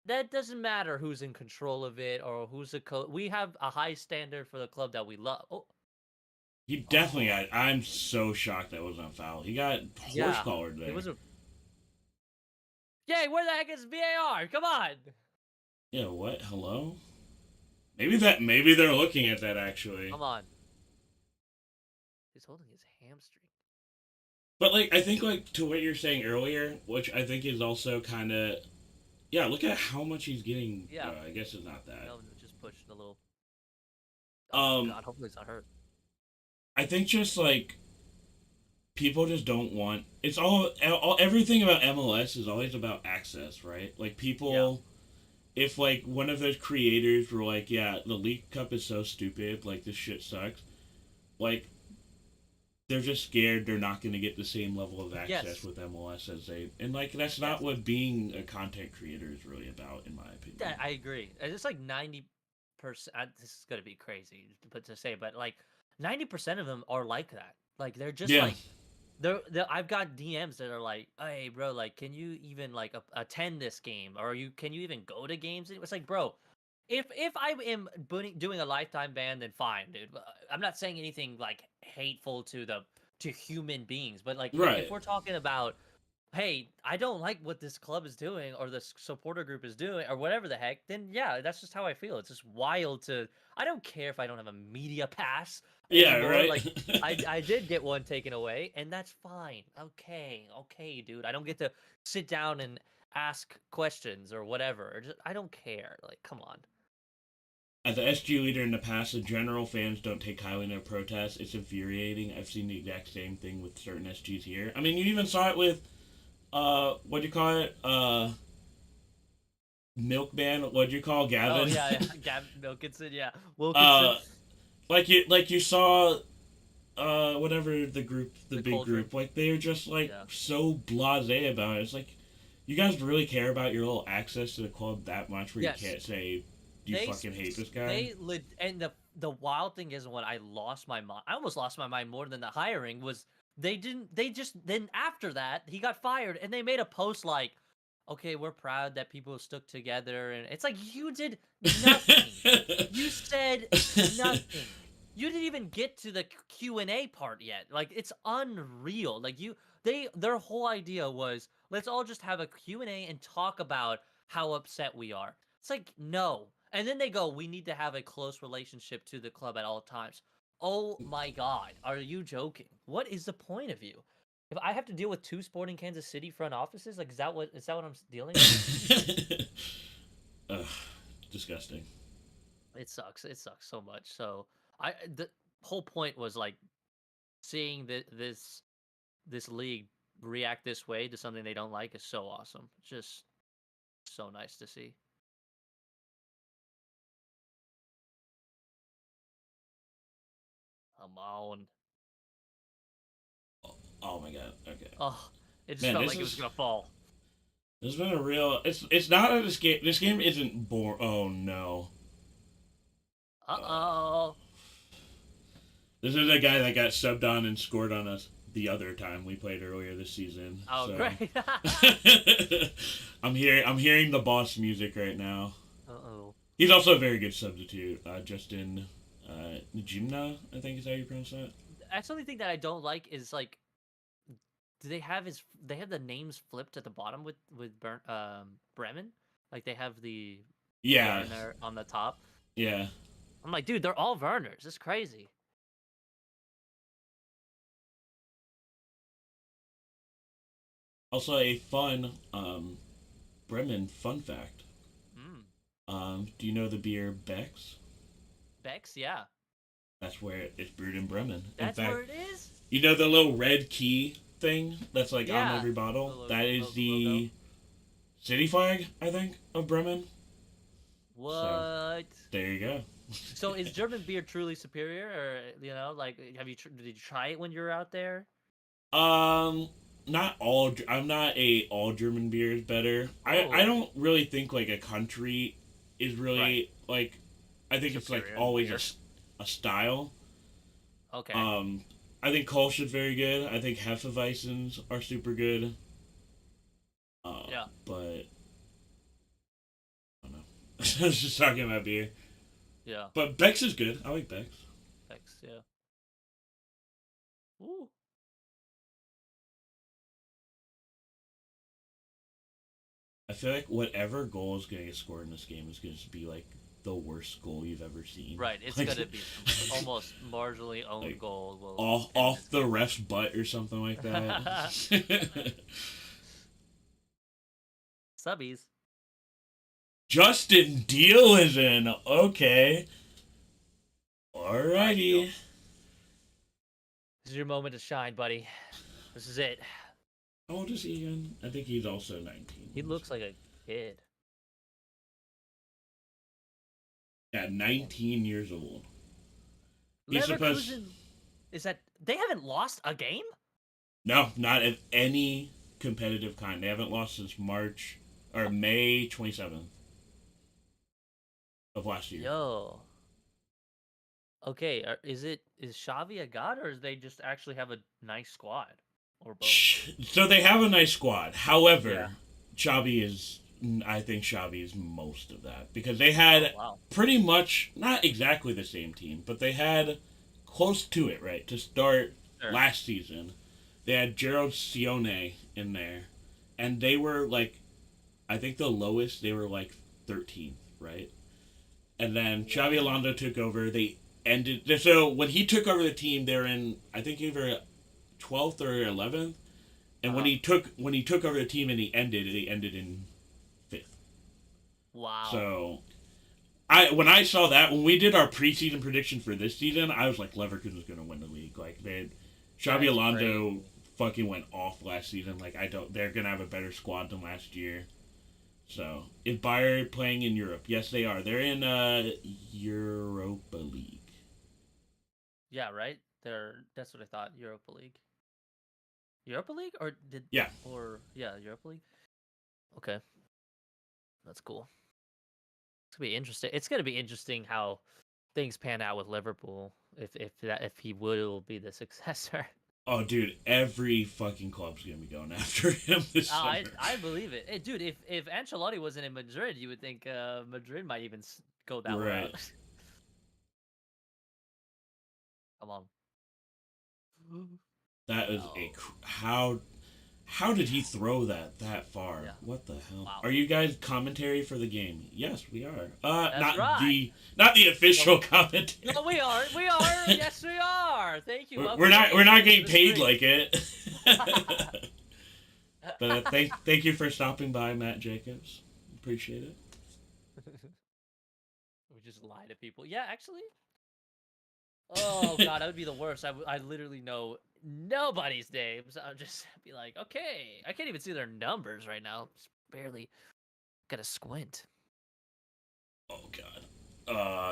That doesn't matter who's in control of it or who's the coach. We have a high standard for the club that we love. Oh,
He definitely got. I'm so shocked that wasn't a foul. He got horse
yeah.
collared there.
It was a. Yay! Where the heck is VAR? Come on.
Yeah. What? Hello? Maybe they're looking at that actually.
Come on. He's holding his hamstring.
But like I think like to what you're saying earlier, which I think is also kind of yeah. Look at how much he's getting.
Yeah.
I guess it's not that.
No, just pushed a little. Oh God! Hopefully it's not hurt.
I think just like people just don't want. It's all everything about MLS is always about access, right? Like people. If like one of those creators were like, yeah, the League Cup is so stupid, like this shit sucks, like they're just scared they're not going to get the same level of access with MLS as they, and like that's not what being a content creator is really about, in my opinion.
Yeah, I agree. It's like 90%. This is gonna be crazy to say, but like 90% of them are like that. Like they're just like they're I've got DMs that are like, hey bro, like can you even like attend this game or can you even go to games? It's like, bro, if I am doing a lifetime ban, then fine, dude. I'm not saying anything like hateful to human beings, but like if we're talking about, hey, I don't like what this club is doing or this supporter group is doing or whatever the heck, then yeah, that's just how I feel. It's just wild to. I don't care if I don't have a media pass.
Yeah,
anymore.
right.
Like I did get one taken away, and that's fine. Okay, dude. I don't get to sit down and ask questions or whatever. I don't care. Like, come on.
As an SG leader in the past, the general fans don't take highly in their protests. It's infuriating. I've seen the exact same thing with certain SGs here. I mean, you even saw it with, what do you call it? Milkman. What'd you call Gavin?
Oh yeah, Gavin Wilkinson. Yeah,
uh,
Wilkinson.
like you saw whatever the group, the big
Cauldron.
group, like they're just like
Yeah.
so blasé about it. It's like, you guys really care about your little access to the club that much, where
Yes.
you can't say you fucking hate this guy.
And the wild thing is, when I lost my mind, I almost lost my mind more than the hiring was. Then after that he got fired, and they made a post like, okay, we're proud that people stuck together, and it's like, you did nothing. You said nothing. You didn't even get to the Q&A part yet. Like, it's unreal. Like, their whole idea was, let's all just have a Q&A and talk about how upset we are. It's like, no. And then they go, we need to have a close relationship to the club at all times. Oh my God. Are you joking? What is the point of you? If I have to deal with 2 Sporting Kansas City front offices, like, is that what I'm dealing with?
Ugh, disgusting.
It sucks. It sucks so much. So the whole point was like seeing this league react this way to something they don't like is so awesome. Just so nice to see. Come on.
Oh my god. Okay.
Oh, it just
Man,
felt
this
like it was
is-
gonna fall.
There's been a real. It's not a this game. This game isn't boring. Oh no.
Uh-oh.
This is a guy that got subbed on and scored on us the other time we played earlier this season.
Oh,
so.
great.
I'm hearing the boss music right now.
Uh-oh.
He's also a very good substitute. Justin Jimna, I think is how you pronounce that.
That's the only thing that I don't like is, like, do they have the names flipped at the bottom with Bremen? Like, they have the
Yeah.
Werner on the top.
Yeah.
I'm like, dude, they're all Werners. It's crazy.
Also, a fun Bremen fun fact. Do you know the beer Beck's?
Beck's, yeah.
That's where it's brewed in Bremen.
That's
in fact,
where it is?
you know the little red key thing that's like on
Yeah.
every bottle?
The
That is
logo.
the city flag, I think, of Bremen.
What?
There you go.
So is German beer truly superior, or like, did you try it when you were out there?
Not all. I'm not a all German beer is better. I
Oh.
don't really think like a country is really
Right.
like. I think it's like
Superior
always
beer.
a style.
Okay.
I think Kolsch is very good. I think Hefeweizens are super good.
Yeah.
But I don't know. I was just talking about beer.
Yeah.
But Beck's is good. I like Beck's.
Beck's, yeah. Ooh.
I feel like whatever goal is going to get scored in this game is going to be like the worst goal you've ever seen.
Right. It's
Like,
gonna be some almost marginally owned
like,
goal. Will
off the ref's butt or something like that.
Subbies.
Justin Deal is in. Okay. Alrighty.
This is your moment to shine, buddy. This is it.
How old is he again? I think he's also 19.
He looks like a kid.
Yeah, 19 years old. He's
Leverkusen, is that they haven't lost a game?
No, not of any competitive kind. They haven't lost since March or May 27th of last year.
Yo. Okay, is Xavi a god, or do they just actually have a nice squad, or both?
So they have a nice squad. However,
Yeah.
I think Xavi is most of that because they had
Oh, wow.
pretty much not exactly the same team, but they had close to it, right? To start
Sure.
last season, they had Gerald Sione in there, and they were like, I think the lowest they were like 13th, right? And then Xavi Alonso took over. They ended. So when he took over the team, they're in I think either 12th or 11th. And when he took over the team and they ended in 5th.
Wow.
So when I saw that, when we did our preseason prediction for this season, I was like, Leverkusen was going to win the league. Like, Xavi Alonso fucking went off last season. Like, they're going to have a better squad than last year. So, if Bayern playing in Europe? Yes, they are. They're in Europa League.
Yeah, right. That's what I thought. Europa League. Europa League, or did
Yeah.
or yeah, Europa League. Okay, that's cool. It's gonna be interesting. It's gonna be interesting how things pan out with Liverpool if he will be the successor.
Oh, dude, every fucking club's gonna be going after him this
Oh,
summer.
I believe it. Hey, dude, if Ancelotti wasn't in Madrid, you would think Madrid might even go that
Right.
route. Come on.
That is how did he throw that far?
Yeah.
What the hell?
Wow.
Are you guys commentary for the game? Yes, we are.
That's
not
right.
the official commentary.
No, we are. We are. Yes, we are. Thank you.
We're not getting paid like it. But thank you for stopping by, Matt Jacobs. Appreciate it.
We just lie to people. Yeah, actually. Oh god, that would be the worst. I literally know nobody's names. I'll just be like, okay, I can't even see their numbers right now. Just barely gotta squint.
Oh god.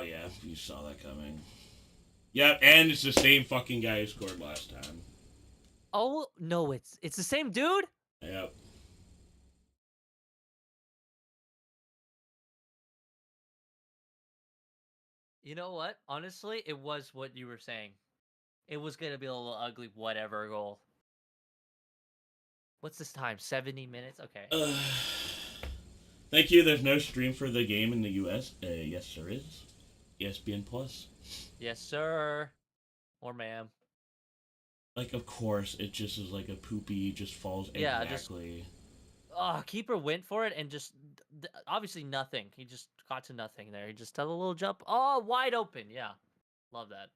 Yeah, you saw that coming. Yep, and it's the same fucking guy who scored last time.
Oh no, it's the same dude.
Yep.
You know what? Honestly, it was what you were saying. It was gonna be a little ugly, whatever goal. What's this time? 70 minutes? Okay.
Thank you. There's no stream for the game in the U.S. Yes, there is. ESPN Plus.
Yes, sir. Or ma'am.
Like, of course, it just is like a poopy, just falls exactly.
Keeper went for it and just obviously nothing. He just got to nothing there. He just did a little jump. Oh, wide open. Yeah. Love that.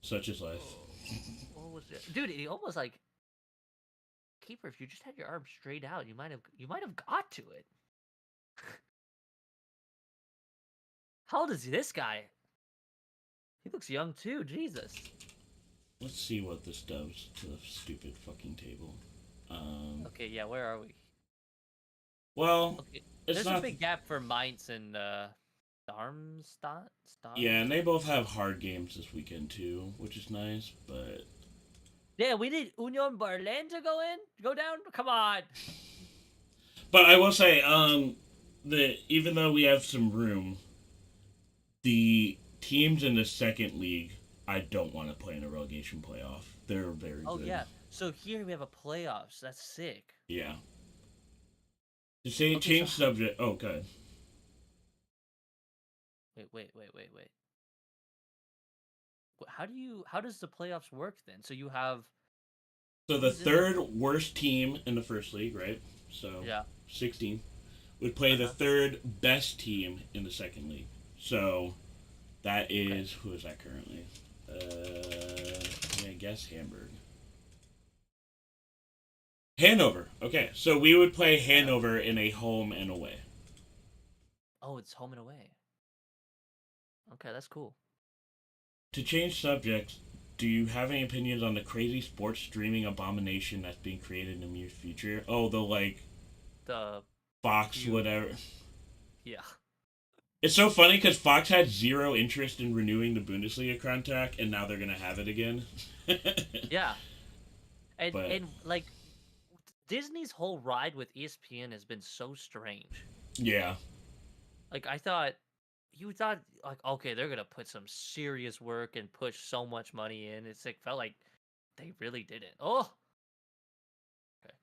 Such is life.
What was it? Dude, he almost like keeper, if you just had your arm straight out, you might have got to it. How old is this guy? He looks young too, Jesus.
Let's see what this does to the stupid fucking table.
Okay, yeah, where are we?
Well,
Okay.
it's
There's
not
a big gap for Mainz and Darmstadt.
Yeah, and they both have hard games this weekend too, which is nice, but
yeah, we need Union Berlin to go down. Come on.
But I will say, even though we have some room, the teams in the second league, I don't want to play in a relegation playoff. They're very good.
Oh yeah. So here we have a playoffs. That's sick.
Yeah. To say change subject. Oh, good.
Wait. How does the playoffs work then? So you have
the third worst team in the first league, right? So
yeah.
16 would play the third best team in the second league. So that is who is that currently? I guess Hanover. Okay, so we would play Hanover in a home and away.
Oh, it's home and away. Okay, that's cool.
To change subjects, do you have any opinions on the crazy sports streaming abomination that's being created in the near future? Oh, the Fox, whatever.
Yeah.
It's so funny because Fox had zero interest in renewing the Bundesliga contract, and now they're gonna have it again.
Yeah. And like Disney's whole ride with ESPN has been so strange.
Yeah.
Like you thought like, okay, they're gonna put some serious work and push so much money in. It's like felt like they really didn't. Oh. Okay.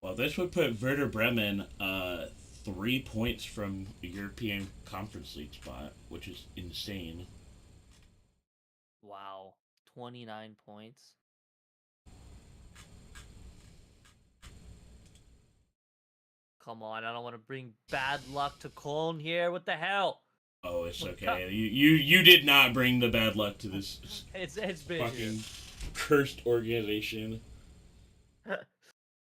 Well, this would put Werder Bremen 3 points from the European Conference League spot, which is insane.
Wow. 29 points. Come on, I don't want to bring bad luck to Cologne here. What the hell?
Oh, it's okay. You did not bring the bad luck to this.
It's been
fucking cursed organization.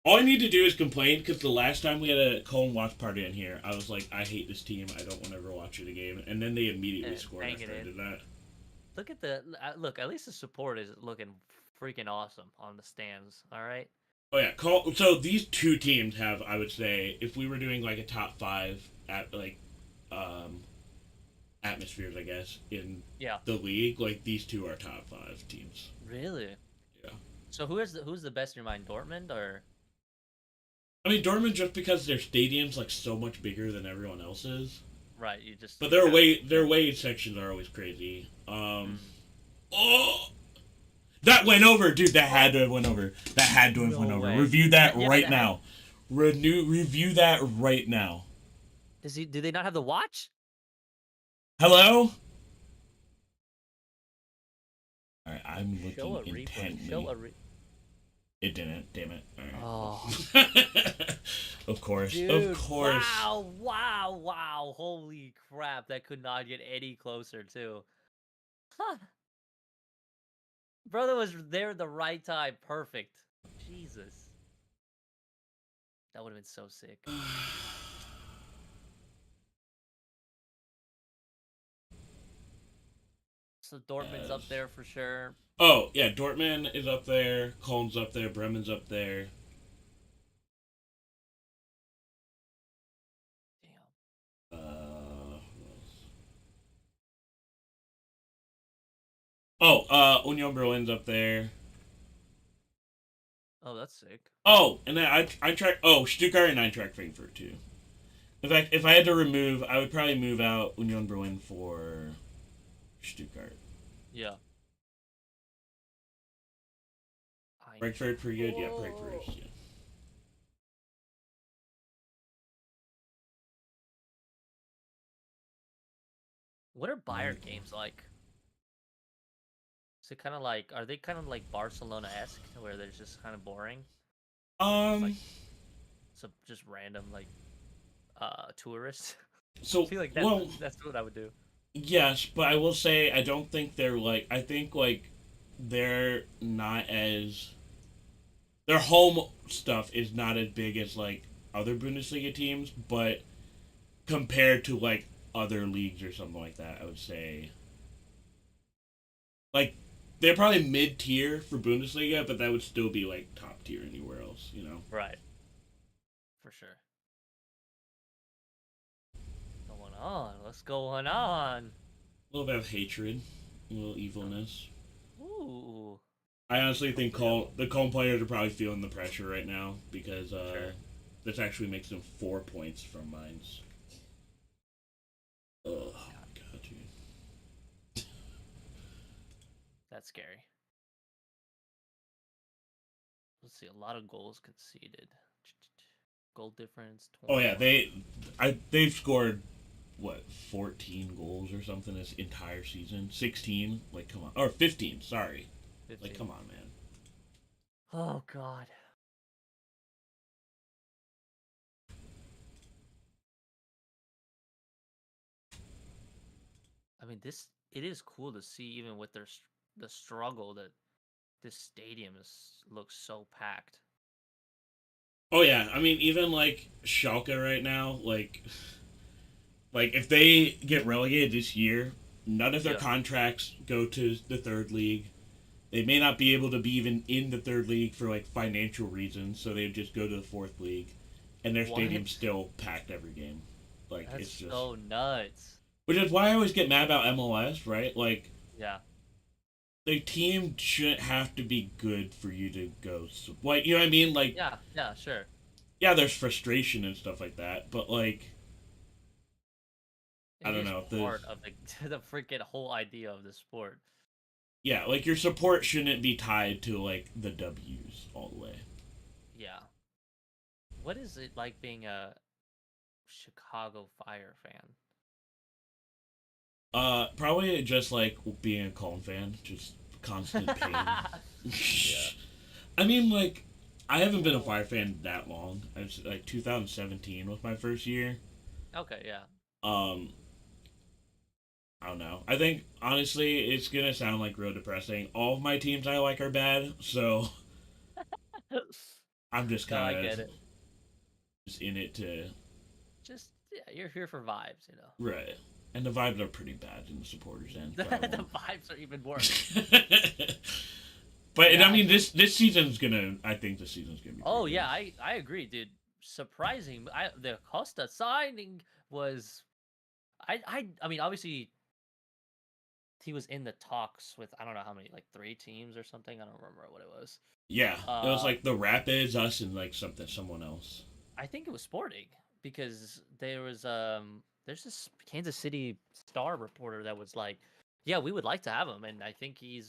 All I need to do is complain, because the last time we had a Cologne watch party in here, I was like, I hate this team. I don't want to ever watch it again. And then they immediately scored after I did that.
Look at the look. At least the support is looking freaking awesome on the stands. All right.
Oh yeah, so these two teams have, I would say, if we were doing like a top five at like um atmospheres, I guess, in
Yeah.
the league, like these two are top five teams.
Really?
Yeah.
So who's the best in your mind? Dortmund or?
I mean Dortmund, just because their stadium's like so much bigger than everyone else's.
Right. You just.
But
You have to,
their away sections are always crazy.
Mm.
Oh, that went over, dude. That had to have went over. That had to have
No
went over.
way.
Review that
Yeah,
right
that
now. Review that right now.
Does he? Do they not have the watch?
Hello. All right, I'm
Show a
looking
replay.
intently.
Show a
It didn't. Damn it. All
Oh.
right. Of course.
Dude,
Of course.
wow. Holy crap. That could not get any closer, too. Huh. Brother was there at the right time. Perfect. Jesus. That would have been so sick. So Dortmund's up
Yes.
there for sure.
Oh yeah, Dortmund is up there. Cologne's up there. Bremen's up there.
Damn.
Union Berlin's up there.
Oh, that's sick.
Oh, and then I track. Oh, Stuttgart and Eintracht Frankfurt too. In fact, if I had to remove, I would probably move out Union Berlin for Stuttgart.
Yeah.
Frankfurt pretty good. Yeah, Frankfurt is. Yeah.
What are Bayern games like? Is it kind of like, are they kind of like Barcelona-esque, where they're just kind of boring? Like, so just random like tourists.
So
I feel like that's what I would do.
yes, but I will say I don't think they're like. I think like they're not as. Their home stuff is not as big as like other Bundesliga teams, but compared to like other leagues or something like that, I would say like they're probably mid tier for Bundesliga, but that would still be like top tier anywhere else, you know?
Right. For sure. Going on. What's going on?
A little bit of hatred, a little evilness.
Ooh.
I honestly think the Cologne players are probably feeling the pressure right now because
Sure.
this actually makes them 4 points from Mainz. Oh my god, dude.
That's scary. Let's see. A lot of goals conceded. Goal difference. 20.
Oh yeah, they've scored what 14 goals or something this entire season. 16, like come on, or 15. Sorry,
15.
like come on, man.
Oh God. I mean, it is cool to see, even with the struggle, that this stadium looks so packed.
Oh yeah, I mean even like Schalke right now, like if they get relegated this year, none of their
Yeah.
contracts go to the third league. They may not be able to be even in the third league for like financial reasons, so they just go to the fourth league, and their
What?
stadium's still packed every game. Like
That's
it's just,
so nuts.
which is why I always get mad about MLS, right? Like
Yeah.
the team shouldn't have to be good for you to go. Like you know what I mean? Like
Yeah, sure.
yeah, there's frustration and stuff like that, but like I
It
don't
is
know.
part of the freaking whole idea of the sport.
Yeah, like your support shouldn't be tied to like the W's all the way.
Yeah. What is it like being a Chicago Fire fan?
Probably just like being a Cologne fan, just constant pain.
Yeah.
I mean, like, I haven't been a Fire fan that long. I was like 2017 was my first year.
Okay, yeah.
I don't know. I think honestly, it's gonna sound like real depressing. All of my teams I like are bad, so I'm just
No, I
kind
get
of
it.
just in it to
Just yeah, you're here for vibes, you know.
right. And the vibes are pretty bad in the supporters end.
The vibes are even worse.
But
Yeah,
I mean, this season's gonna. I think this season's gonna be.
Oh
pretty
yeah,
good.
I agree, dude. Surprising. The Costa signing was I mean obviously he was in the talks with I don't know how many, like 3 teams or something. I don't remember what it was.
Yeah, it was
Uh
like the Rapids, us, and like someone else.
I think it was Sporting because there's this Kansas City Star reporter that was like, yeah, we would like to have him, and I think he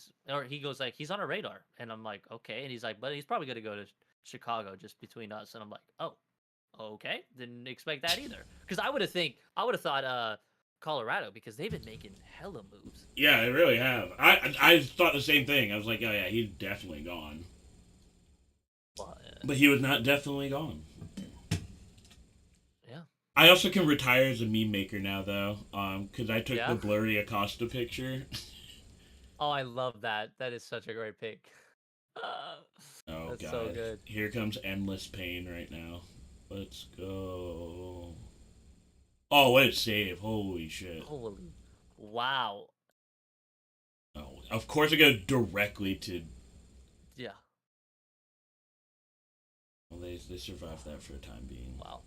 goes like he's on our radar, and I'm like, okay, and he's like, but he's probably gonna go to Chicago just between us, and I'm like, oh, okay, didn't expect that either, because I would have thought Colorado, because they've been making hella moves.
Yeah, they really have. I thought the same thing. I was like, oh yeah, he's definitely gone. But he was not definitely gone.
Yeah.
I also can retire as a meme maker now, though, because I took
Yeah?
the blurry Acosta picture.
Oh, I love that. That is such a great pick.
Oh
That's
god,
so good.
here comes endless pain right now. Let's go. Oh, what a save! Holy shit!
Holy, wow.
Oh, of course I go directly to.
Yeah.
Well, they survived that for the time being.
Wow.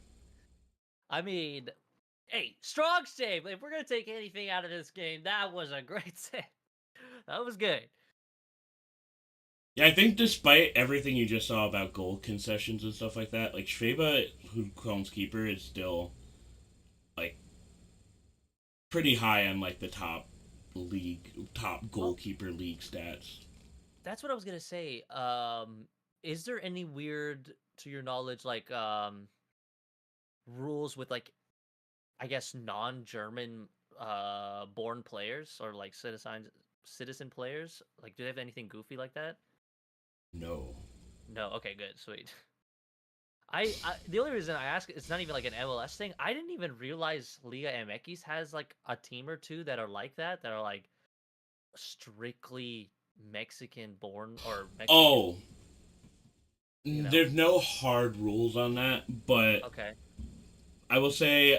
I mean, hey, strong save. If we're gonna take anything out of this game, that was a great save. That was good.
Yeah, I think despite everything you just saw about goal concessions and stuff like that, like Schweba, who Cohen's keeper, is still like pretty high on like the top goalkeeper league stats.
That's what I was gonna say. Is there any weird, to your knowledge, like rules with like, I guess, non-German born players or like citizen players? Like, do they have anything goofy like that?
No.
No. Okay, good, sweet. I the only reason I ask, it's not even like an MLS thing. I didn't even realize Liga MX has like a team or two that are like that are like strictly Mexican born or Mexican.
Oh,
You know.
there's no hard rules on that, but
Okay.
I will say,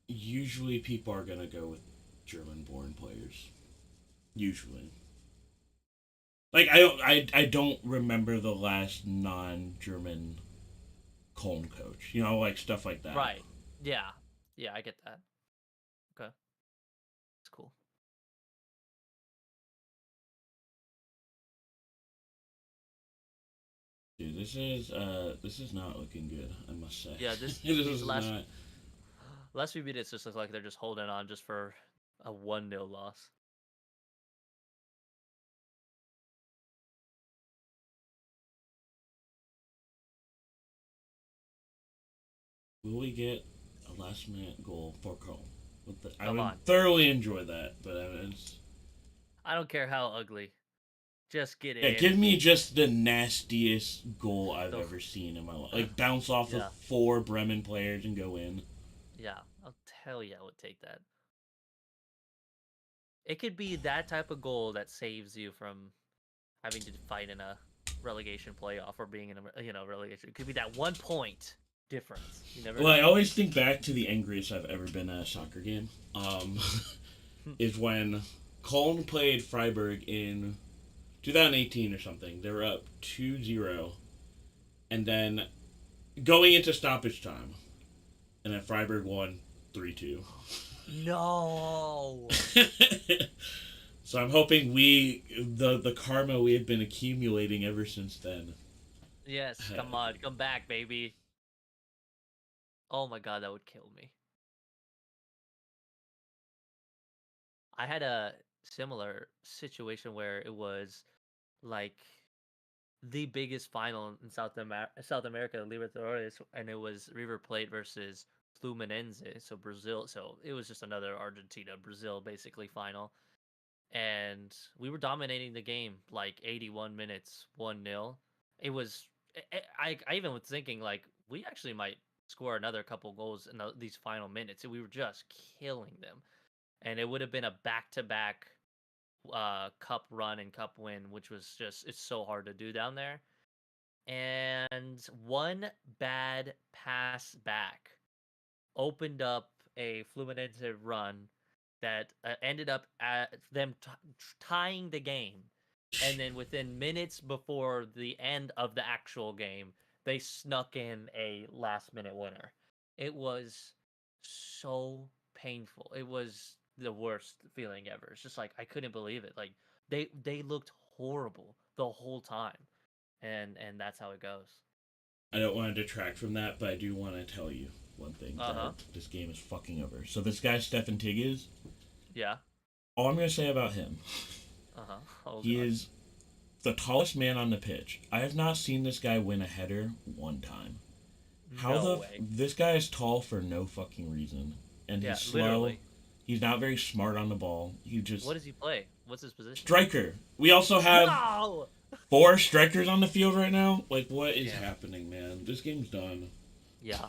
usually people are gonna go with German-born players. Usually, like I don't remember the last non-German Cologne coach. You know, like stuff like that.
Right. Yeah. Yeah, I get that. Okay. It's cool.
Dude, this is not looking good. I must say.
Yeah,
this
these
is
last
not.
last few minutes just look like they're just holding on just for a 1-0 loss.
Will we get a last minute goal for Cologne? I
Come
would
on.
thoroughly enjoy that, but it's.
I don't care how ugly. Just get
Yeah,
in.
give me just the nastiest goal I've
The-
ever seen in my life. Like bounce off
Yeah.
of 4 Bremen players and go in.
Yeah, I'll tell you I would take that. It could be that type of goal that saves you from having to fight in a relegation playoff or being in a relegation. It could be that 1 point difference. You never
Well, I
know.
always think back to the angriest I've ever been at a soccer game. Is when Cologne played Freiburg in 2018 or something. They were up 2-0, and then going into stoppage time, and then Freiburg won 3-2.
No.
So I'm hoping the karma we have been accumulating ever since then.
Yes, come on, come back, baby. Oh my god, that would kill me. I had a similar situation where it was like the biggest final in South America, Libertadores, and it was River Plate versus Fluminense, so Brazil. So it was just another Argentina Brazil basically final, and we were dominating the game like 81 minutes, 1-0. It was I even was thinking like we actually might score another couple goals in these final minutes, and we were just killing them, and it would have been a back-to-back cup run and cup win, which was just it's so hard to do down there. and one bad pass back opened up a Fluminense run that ended up at them tying the game. And then within minutes before the end of the actual game, they snuck in a last-minute winner. It was so painful. It was the worst feeling ever. It's just like I couldn't believe it. Like they looked horrible the whole time. And that's how it goes.
I don't want to detract from that, but I do want to tell you one thing.
Uh-huh.
This game is fucking over. So this guy, Stefan Tigges,
Yeah.
all I'm going to say about him,
Uh-huh. Oh,
he
God.
is the tallest man on the pitch. I have not seen this guy win a header one time.
No way.
This guy is tall for no fucking reason. And
Yeah,
he's slow.
literally.
He's not very smart on the ball. He just...
What does he play? What's his position?
Striker. We also have...
No!
4 strikers on the field right now? Like, what is
Yeah.
happening, man? This game's done.
Yeah.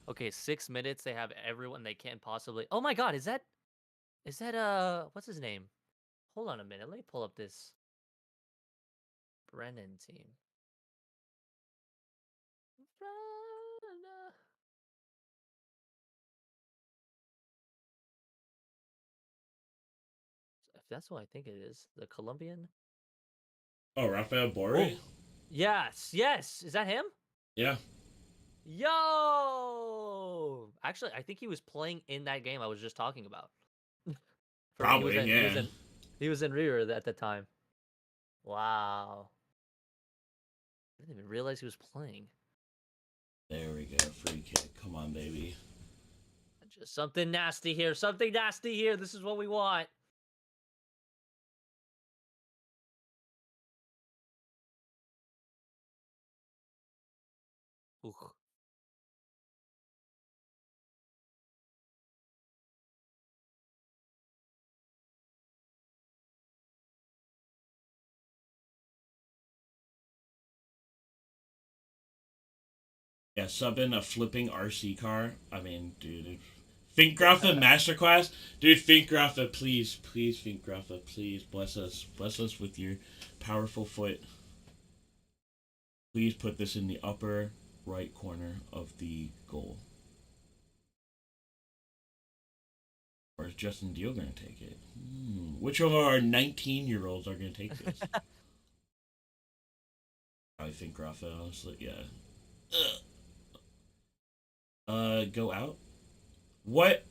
Okay, 6 minutes. They have everyone they can possibly. Oh my God, is that what's his name? Hold on a minute. Let me pull up this Brennan team. If that's what I think it is, the Colombian.
Oh, Rafael Borre?
Yes, yes. Is that him?
Yeah.
Yo! Actually, I think he was playing in that game I was just talking about.
Probably, yeah.
He was in River at the time. Wow. I didn't even realize he was playing.
There we go. Free kick. Come on, baby.
Just something nasty here. Something nasty here. This is what we want. Ooh.
Yeah, sub in a flipping RC car. I mean, dude. Finkgraffa Masterclass? Dude, Finkgraffa, please, Finkgraffa, please, bless us. Bless us with your powerful foot. Please put this in the upper right corner of the goal. Or is Justin Deal going to take it? Which of our 19-year-olds are going to take this? I think Rafa, honestly, yeah. Go out? What?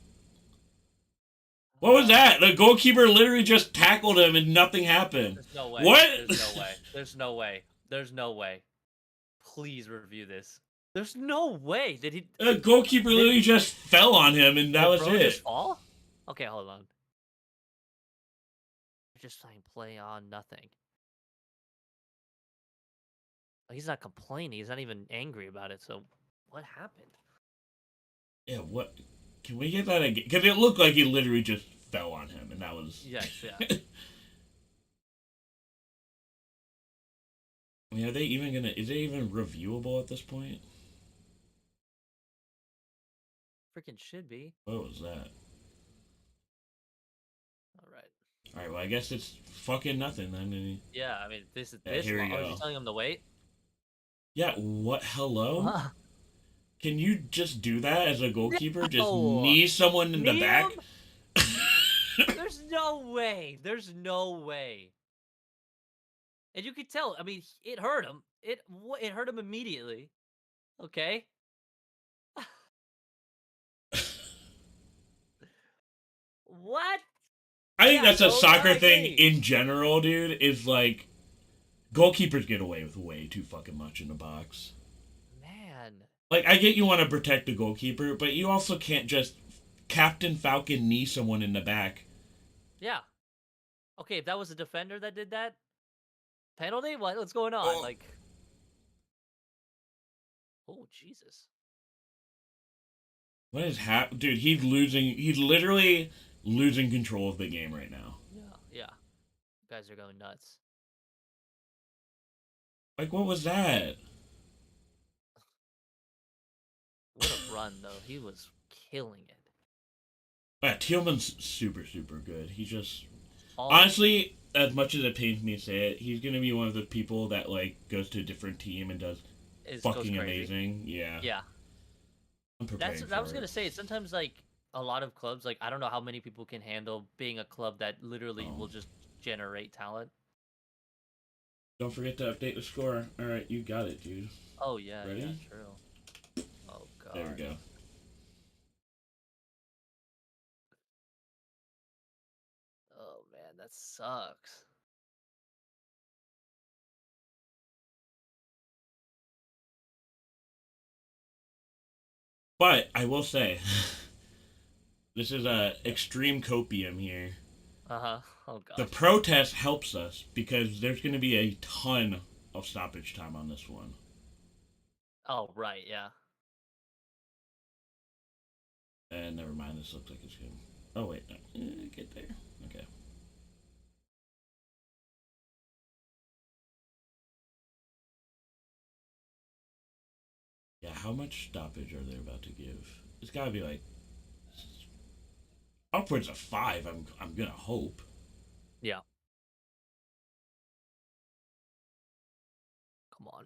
What was that? The goalkeeper literally just tackled him and nothing happened.
There's no way.
What?
There's no way. There's no way. There's no way. Please review this. There's no way. Did he?
The goalkeeper literally just fell on him and that was
bro
it.
Just fall? Okay, hold on. Just saying play on nothing. He's not complaining. He's not even angry about it. So, what happened?
Yeah, what? Can we get that again? Because it looked like he literally just fell on him, and that was...
Yes, yeah.
I mean, are they even gonna... Is it even reviewable at this point?
Freaking should be.
What was that?
Alright,
well, I guess it's fucking nothing, then.
Yeah, I mean, this is...
Yeah,
this
here we
long.
go.
Oh, you telling him to wait?
Yeah, what? Hello? Can you just do that as a goalkeeper?
No.
Just knee someone in the back?
There's no way. There's no way. And you could tell. I mean, it hurt him. It hurt him immediately. Okay. What?
I think that's a soccer thing
agree.
in general, dude, is like, goalkeepers get away with way too fucking much in the box.
Man.
Like, I get you want to protect the goalkeeper, but you also can't just Captain Falcon knee someone in the back.
Yeah. Okay, if that was a defender that did that, penalty? What's going on?
Oh.
Like, oh Jesus.
What is dude? He's losing. He's literally losing control of the game right now.
Yeah. You guys are going nuts.
Like, what was that?
What a run, though. He was killing it.
Yeah, Thielman's super, super good. He just...
All
Honestly, as much as it pains me to say it, he's gonna be one of the people that like goes to a different team and does
It goes
fucking
crazy.
amazing. Yeah,
Yeah.
I'm preparing for
I was
it.
gonna say sometimes like a lot of clubs like I don't know how many people can handle being a club that literally
Oh.
will just generate talent.
Don't forget to update the score. All right, you got it, dude.
Oh yeah,
Ready?
yeah, true. Oh
There we
god.
go.
Oh man, that sucks.
But I will say, this is a extreme copium here.
Uh-huh. Oh
The
gosh.
protest helps us because there's going to be a ton of stoppage time on this one.
Oh right, yeah.
And never mind, this looks like it's good. Oh wait, no. Get there. Okay. Yeah, how much stoppage are they about to give? It's got to be like upwards of 5. I'm gonna hope.
Yeah. Come on.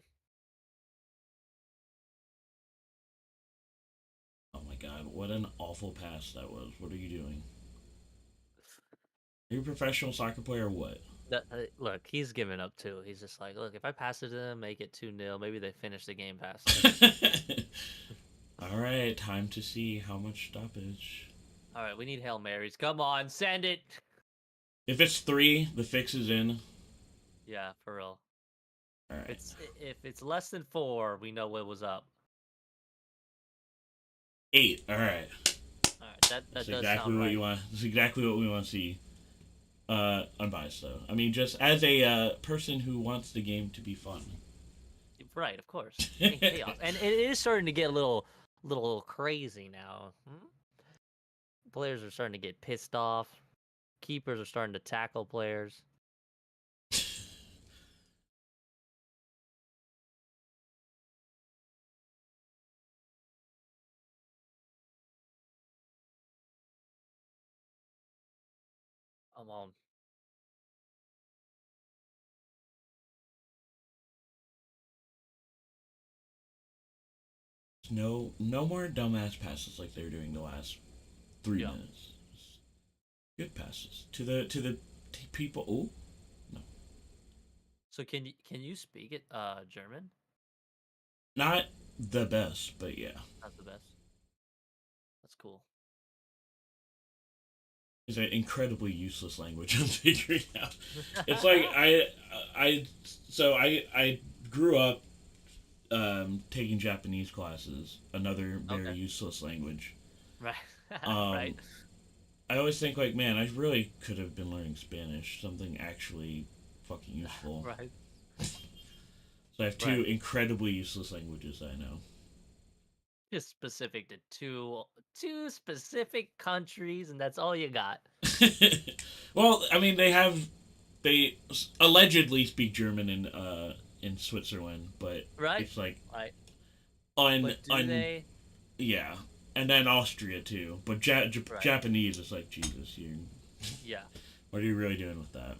Oh my god, what an awful pass that was. What are you doing? Are you a professional soccer player or what?
Look, he's giving up too. He's just like, look, if I pass it to them, make it 2-0, maybe they finish the game faster.
All right, time to see how much stoppage.
All right, we need Hail Marys. Come on, send it.
If it's 3, the fix is in.
Yeah, for real.
All right.
If it's less than 4, we know what was up.
8. All right.
All right, that
That's
does
exactly
sound
what
right.
you want. That's exactly what we want to see. Unbiased though. I mean, just as a person who wants the game to be fun.
Right, of course. And chaos, and it is starting to get a little crazy now. Players are starting to get pissed off. Keepers are starting to tackle players. Come on.
No more dumbass passes like they were doing the last 3 minutes. Good passes to the people. Oh no,
So can you speak it German?
not the best, but yeah.
Not the best. That's cool.
It's an incredibly useless language. I'm figuring out. It's like I grew up taking Japanese classes, another very
Okay.
useless language.
Right.
Um,
Right.
I always think like, man, I really could have been learning Spanish, something actually fucking useful.
Right.
So I have 2
Right.
incredibly useless languages I know.
Just specific to two specific countries, and that's all you got.
Well, I mean, they allegedly speak German in Switzerland, but
Right.
it's like
Right.
un
But do
un
they?
yeah, and then Austria too. But
Right.
Japanese is like Jesus. You
Yeah.
what are you really doing with that?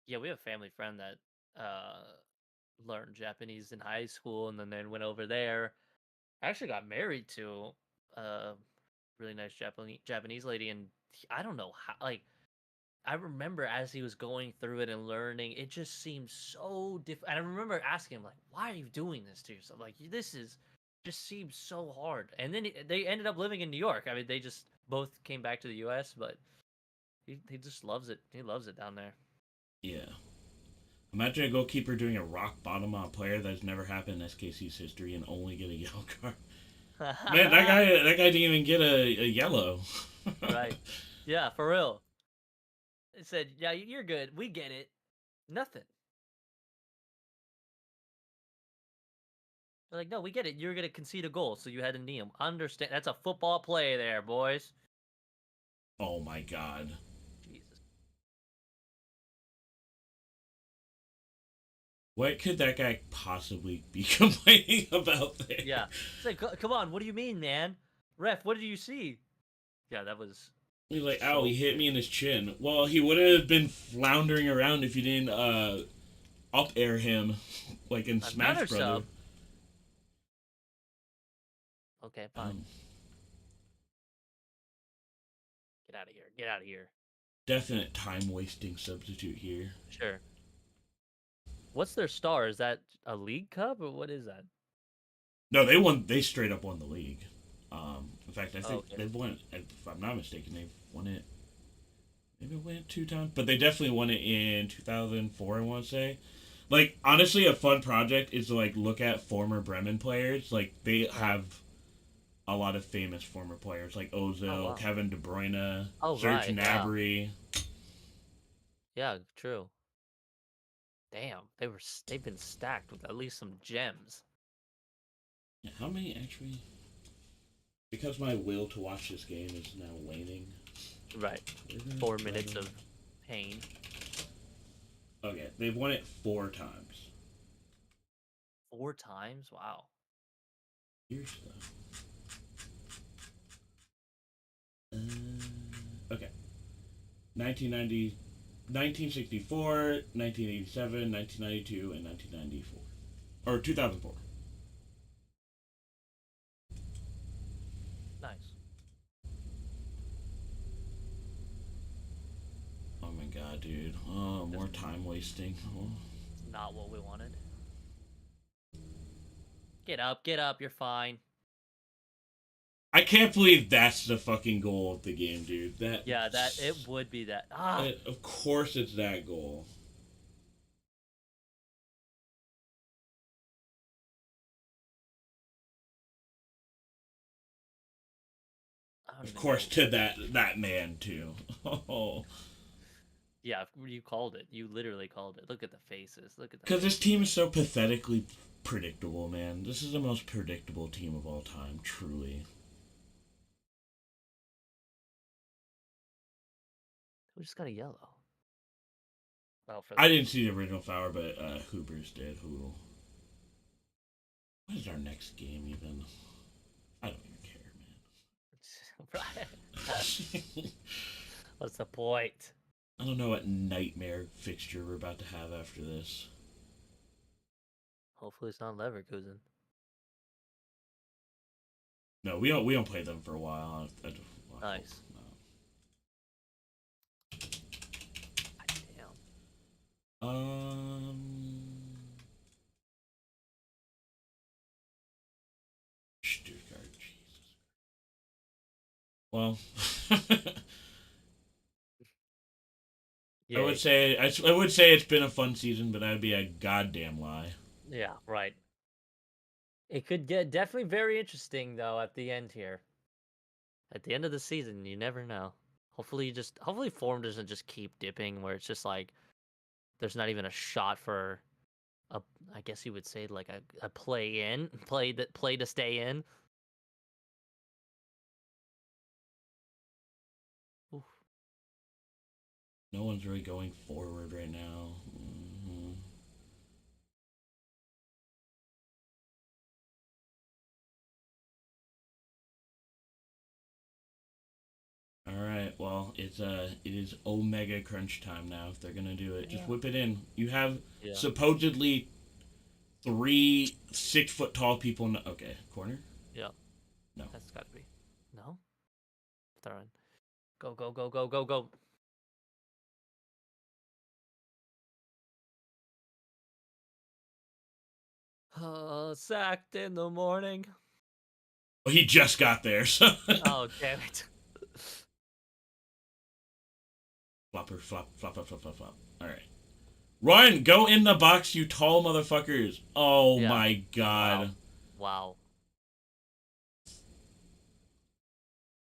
Yeah. We have a family friend that uh learned Japanese in high school, and then went over there. Actually, got married to a really nice Japanese lady, and I don't know how. Like, I remember as he was going through it and learning, it just seemed so different. And I remember asking him, like, "Why are you doing this to yourself? Like, this is just seems so hard." And then they ended up living in New York. I mean, they just both came back to the U.S., but he just loves it. He loves it down there.
Yeah. Imagine a goalkeeper doing a rock bottom on a player that's never happened in SKC's history and only get a yellow card. Man, that guy didn't even get a yellow.
Right? Yeah, for real. It said, "Yeah, you're good. We get it. Nothing." They're like, "No, we get it. You're gonna concede a goal, so you had to knee him. Understand? That's a football play, there, boys."
Oh my god.
Jesus.
What could that guy possibly be complaining about there?
Yeah. It's like, come on. What do you mean, man? Ref, what did you see? Yeah, that was
He's like, ow, he hit me in his chin. Well, he would have been floundering around if you didn't up air him like in Smash
Another
Brothers.
sub. Okay, fine. Get out of here. Get out of here.
Definite time wasting substitute here.
Sure. What's their star? Is that a League Cup or what is that?
No, they won. They straight up won the league. In fact, I think
Okay.
they've won. If I'm not mistaken, they've won it. Maybe won it 2 times, but they definitely won it in 2004. I want to say. Like honestly, a fun project is to like look at former Bremen players. Like they have a lot of famous former players like Ozil,
Oh, wow.
Kevin De Bruyne,
Oh,
Serge
right, yeah.
Gnabry.
Yeah, true. Damn, they've been stacked with at least some gems.
Yeah, how many actually? Because my will to watch this game is now waning.
Right. 4 minutes of pain.
Okay, they've won it 4 times.
4 times? Wow.
Here's stuff. Okay. 1990, 1964, 1987, 1992, and 1994. Or 2004.
Nice.
Oh my god, dude. Oh, more time wasting. Oh.
Not what we wanted. Get up, you're fine.
I can't believe that's the fucking goal of the game, dude.
It would be that. Ah,
Of course it's that goal.
I don't
Of
even
course
know.
to that man too. Oh.
Yeah, you called it. You literally called it. Look at the faces. Look at the
Because this team is so pathetically predictable, man. This is the most predictable team of all time, truly.
We just got a yellow. Oh,
I didn't see the original flower, but Hoobers did. Who? What is our next game even? I don't even care, man.
What's the point?
I don't know what nightmare fixture we're about to have after this.
Hopefully it's not Leverkusen.
No, we don't play them for a while.
Nice.
No.
Damn.
Stuttgart, Jesus. Well,
Yeah,
I would say it's been a fun season, but that'd be a goddamn lie.
yeah, right. It could get definitely very interesting though at the end here. At the end of the season, you never know. Hopefully form doesn't just keep dipping where it's just like there's not even a shot for a, I guess you would say like a play to stay in. Oof.
No one's really going forward right now. Mm-hmm. All right, well, it is Omega Crunch time now. If they're gonna do it, just whip it in. You have supposedly 3 6-foot tall people. Okay, corner.
Yeah.
No.
That's gotta be. No. Throw in. Go go go go go go. Sacked in the morning.
Well, he just got there, so.
Oh damn it.
Flopper, flop, flop, flop, flop, flop, flop. All right. Run! Go in the box, you tall motherfuckers! Oh
Yeah.
my god.
Wow.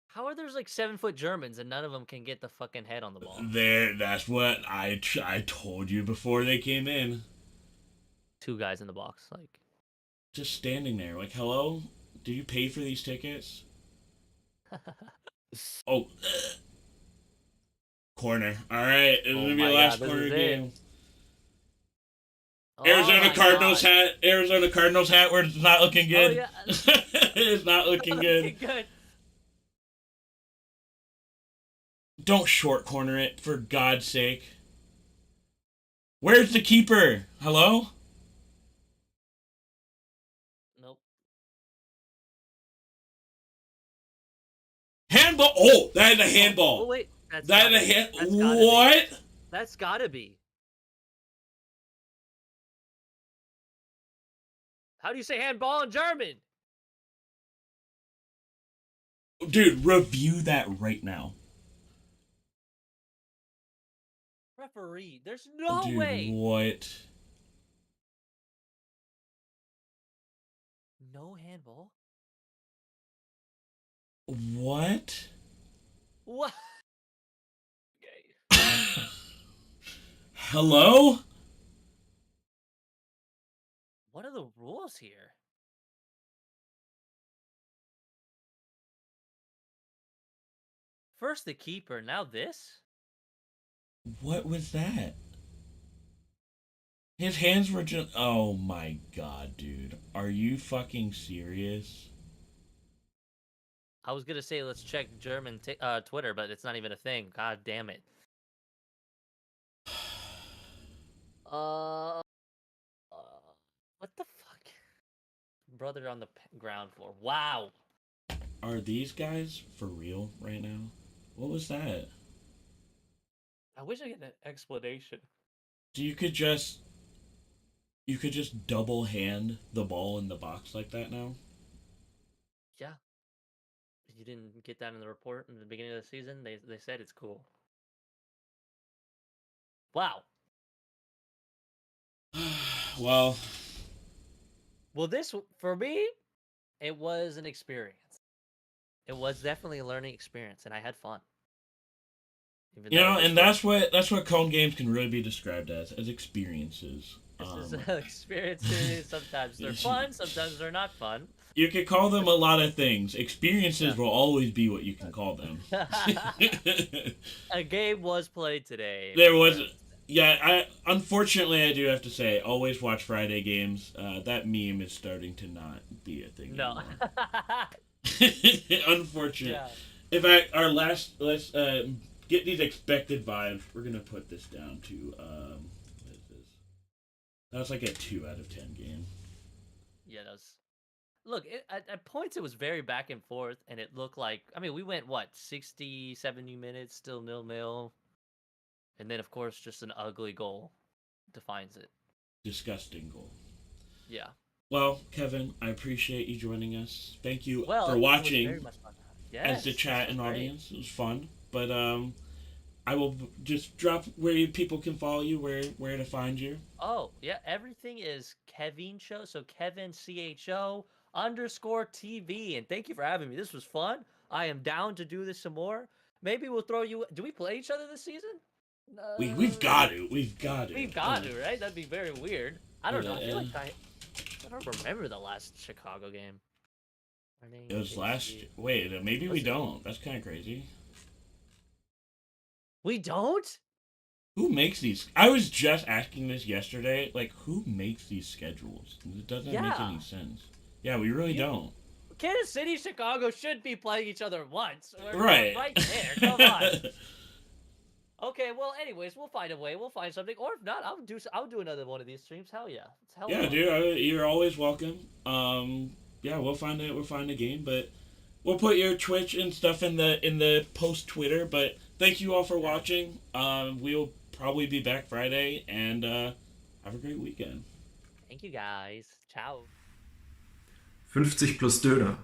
How are there's like 7-foot Germans and none of them can get the fucking head on the ball?
That's what I told you before they came in.
2 guys in the box, like.
Just standing there, like, hello? Did you pay for these tickets? Oh. Corner. Alright, it's gonna be the last corner game. Arizona Cardinals hat. Arizona Cardinals hat where it's not looking good.
Oh, yeah.
It's not looking good. Don't short corner it, for God's sake. Where's the keeper? Hello?
Nope.
Handball! Oh, that is a
Oh
handball.
wait, that's
That
gotta
is a
be.
hand.
That's gotta be.
What?
That's gotta be. How do you say handball in German?
Dude, review that right now.
Referee, there's no
Dude,
way.
what?
No handball.
What?
What? Okay.
Hello?
What are the rules here? First the keeper, now this?
What was that? His hands were just. Oh my god, dude. Are you fucking serious?
I was gonna say let's check German Twitter, but it's not even a thing. God damn it. Uh, what the fuck? Brother on the ground floor. Wow.
Are these guys for real right now? What was that?
I wish I had an explanation.
So you could just. You could just double hand the ball in the box like that now?
Yeah. You didn't get that in the report in the beginning of the season? They said it's cool. Wow.
Well.
Well, this for me, it was an experience. It was definitely a learning experience, and I had fun. Even
You
though
know,
it was
and that's what Cone games can really be described as experiences.
this is experiences. Sometimes they're fun, sometimes they're not fun.
You could call them a lot of things. Experiences
Yeah.
will always be what you can call them.
A game was played today.
There was, yeah. Unfortunately I do have to say, always watch Friday games. That meme is starting to not be a thing
No.
anymore. Unfortunate.
Yeah.
In fact, let's get these expected vibes. We're gonna put this down to what is this? That's like a 2 out of 10 game.
Yeah, that was. Look, at points it was very back and forth, and it looked like we went what 60, 70 minutes, still 0-0, and then of course just an ugly goal defines it.
Disgusting goal.
Yeah.
Well, Kevin, I appreciate you joining us. Thank you
Well,
for
it was
watching
very much fun.
as the
Yes,
chat
this
and
was great.
audience. It was fun. But I will just drop where people can follow you, where to find you.
Oh yeah, everything is Kevin Show. So Kevin CHO_TV, and thank you for having me. This was fun. I am down to do this some more. Maybe we'll throw you. Do we play each other this season?
We've got to. We've got to.
We've got to, right? That'd be very weird. I don't know. I feel like I don't remember the last Chicago game.
It was last. Wait, maybe we don't. That's kind of crazy.
We don't?
Who makes these? I was just asking this yesterday. Like, who makes these schedules? It doesn't make any sense. Yeah, we really don't.
Kansas City, Chicago should be playing each other once.
Right.
Right there. Come on. Okay, well, anyways, we'll find a way. We'll find something, or if not, I'll do another one of these streams. Hell yeah, it's hell
Yeah,
fun.
dude, you're always welcome. Yeah, we'll find a game, but we'll put your Twitch and stuff in the post Twitter. But thank you all for watching. We'll probably be back Friday, and have a great weekend.
Thank you guys. Ciao.
50 plus Döner.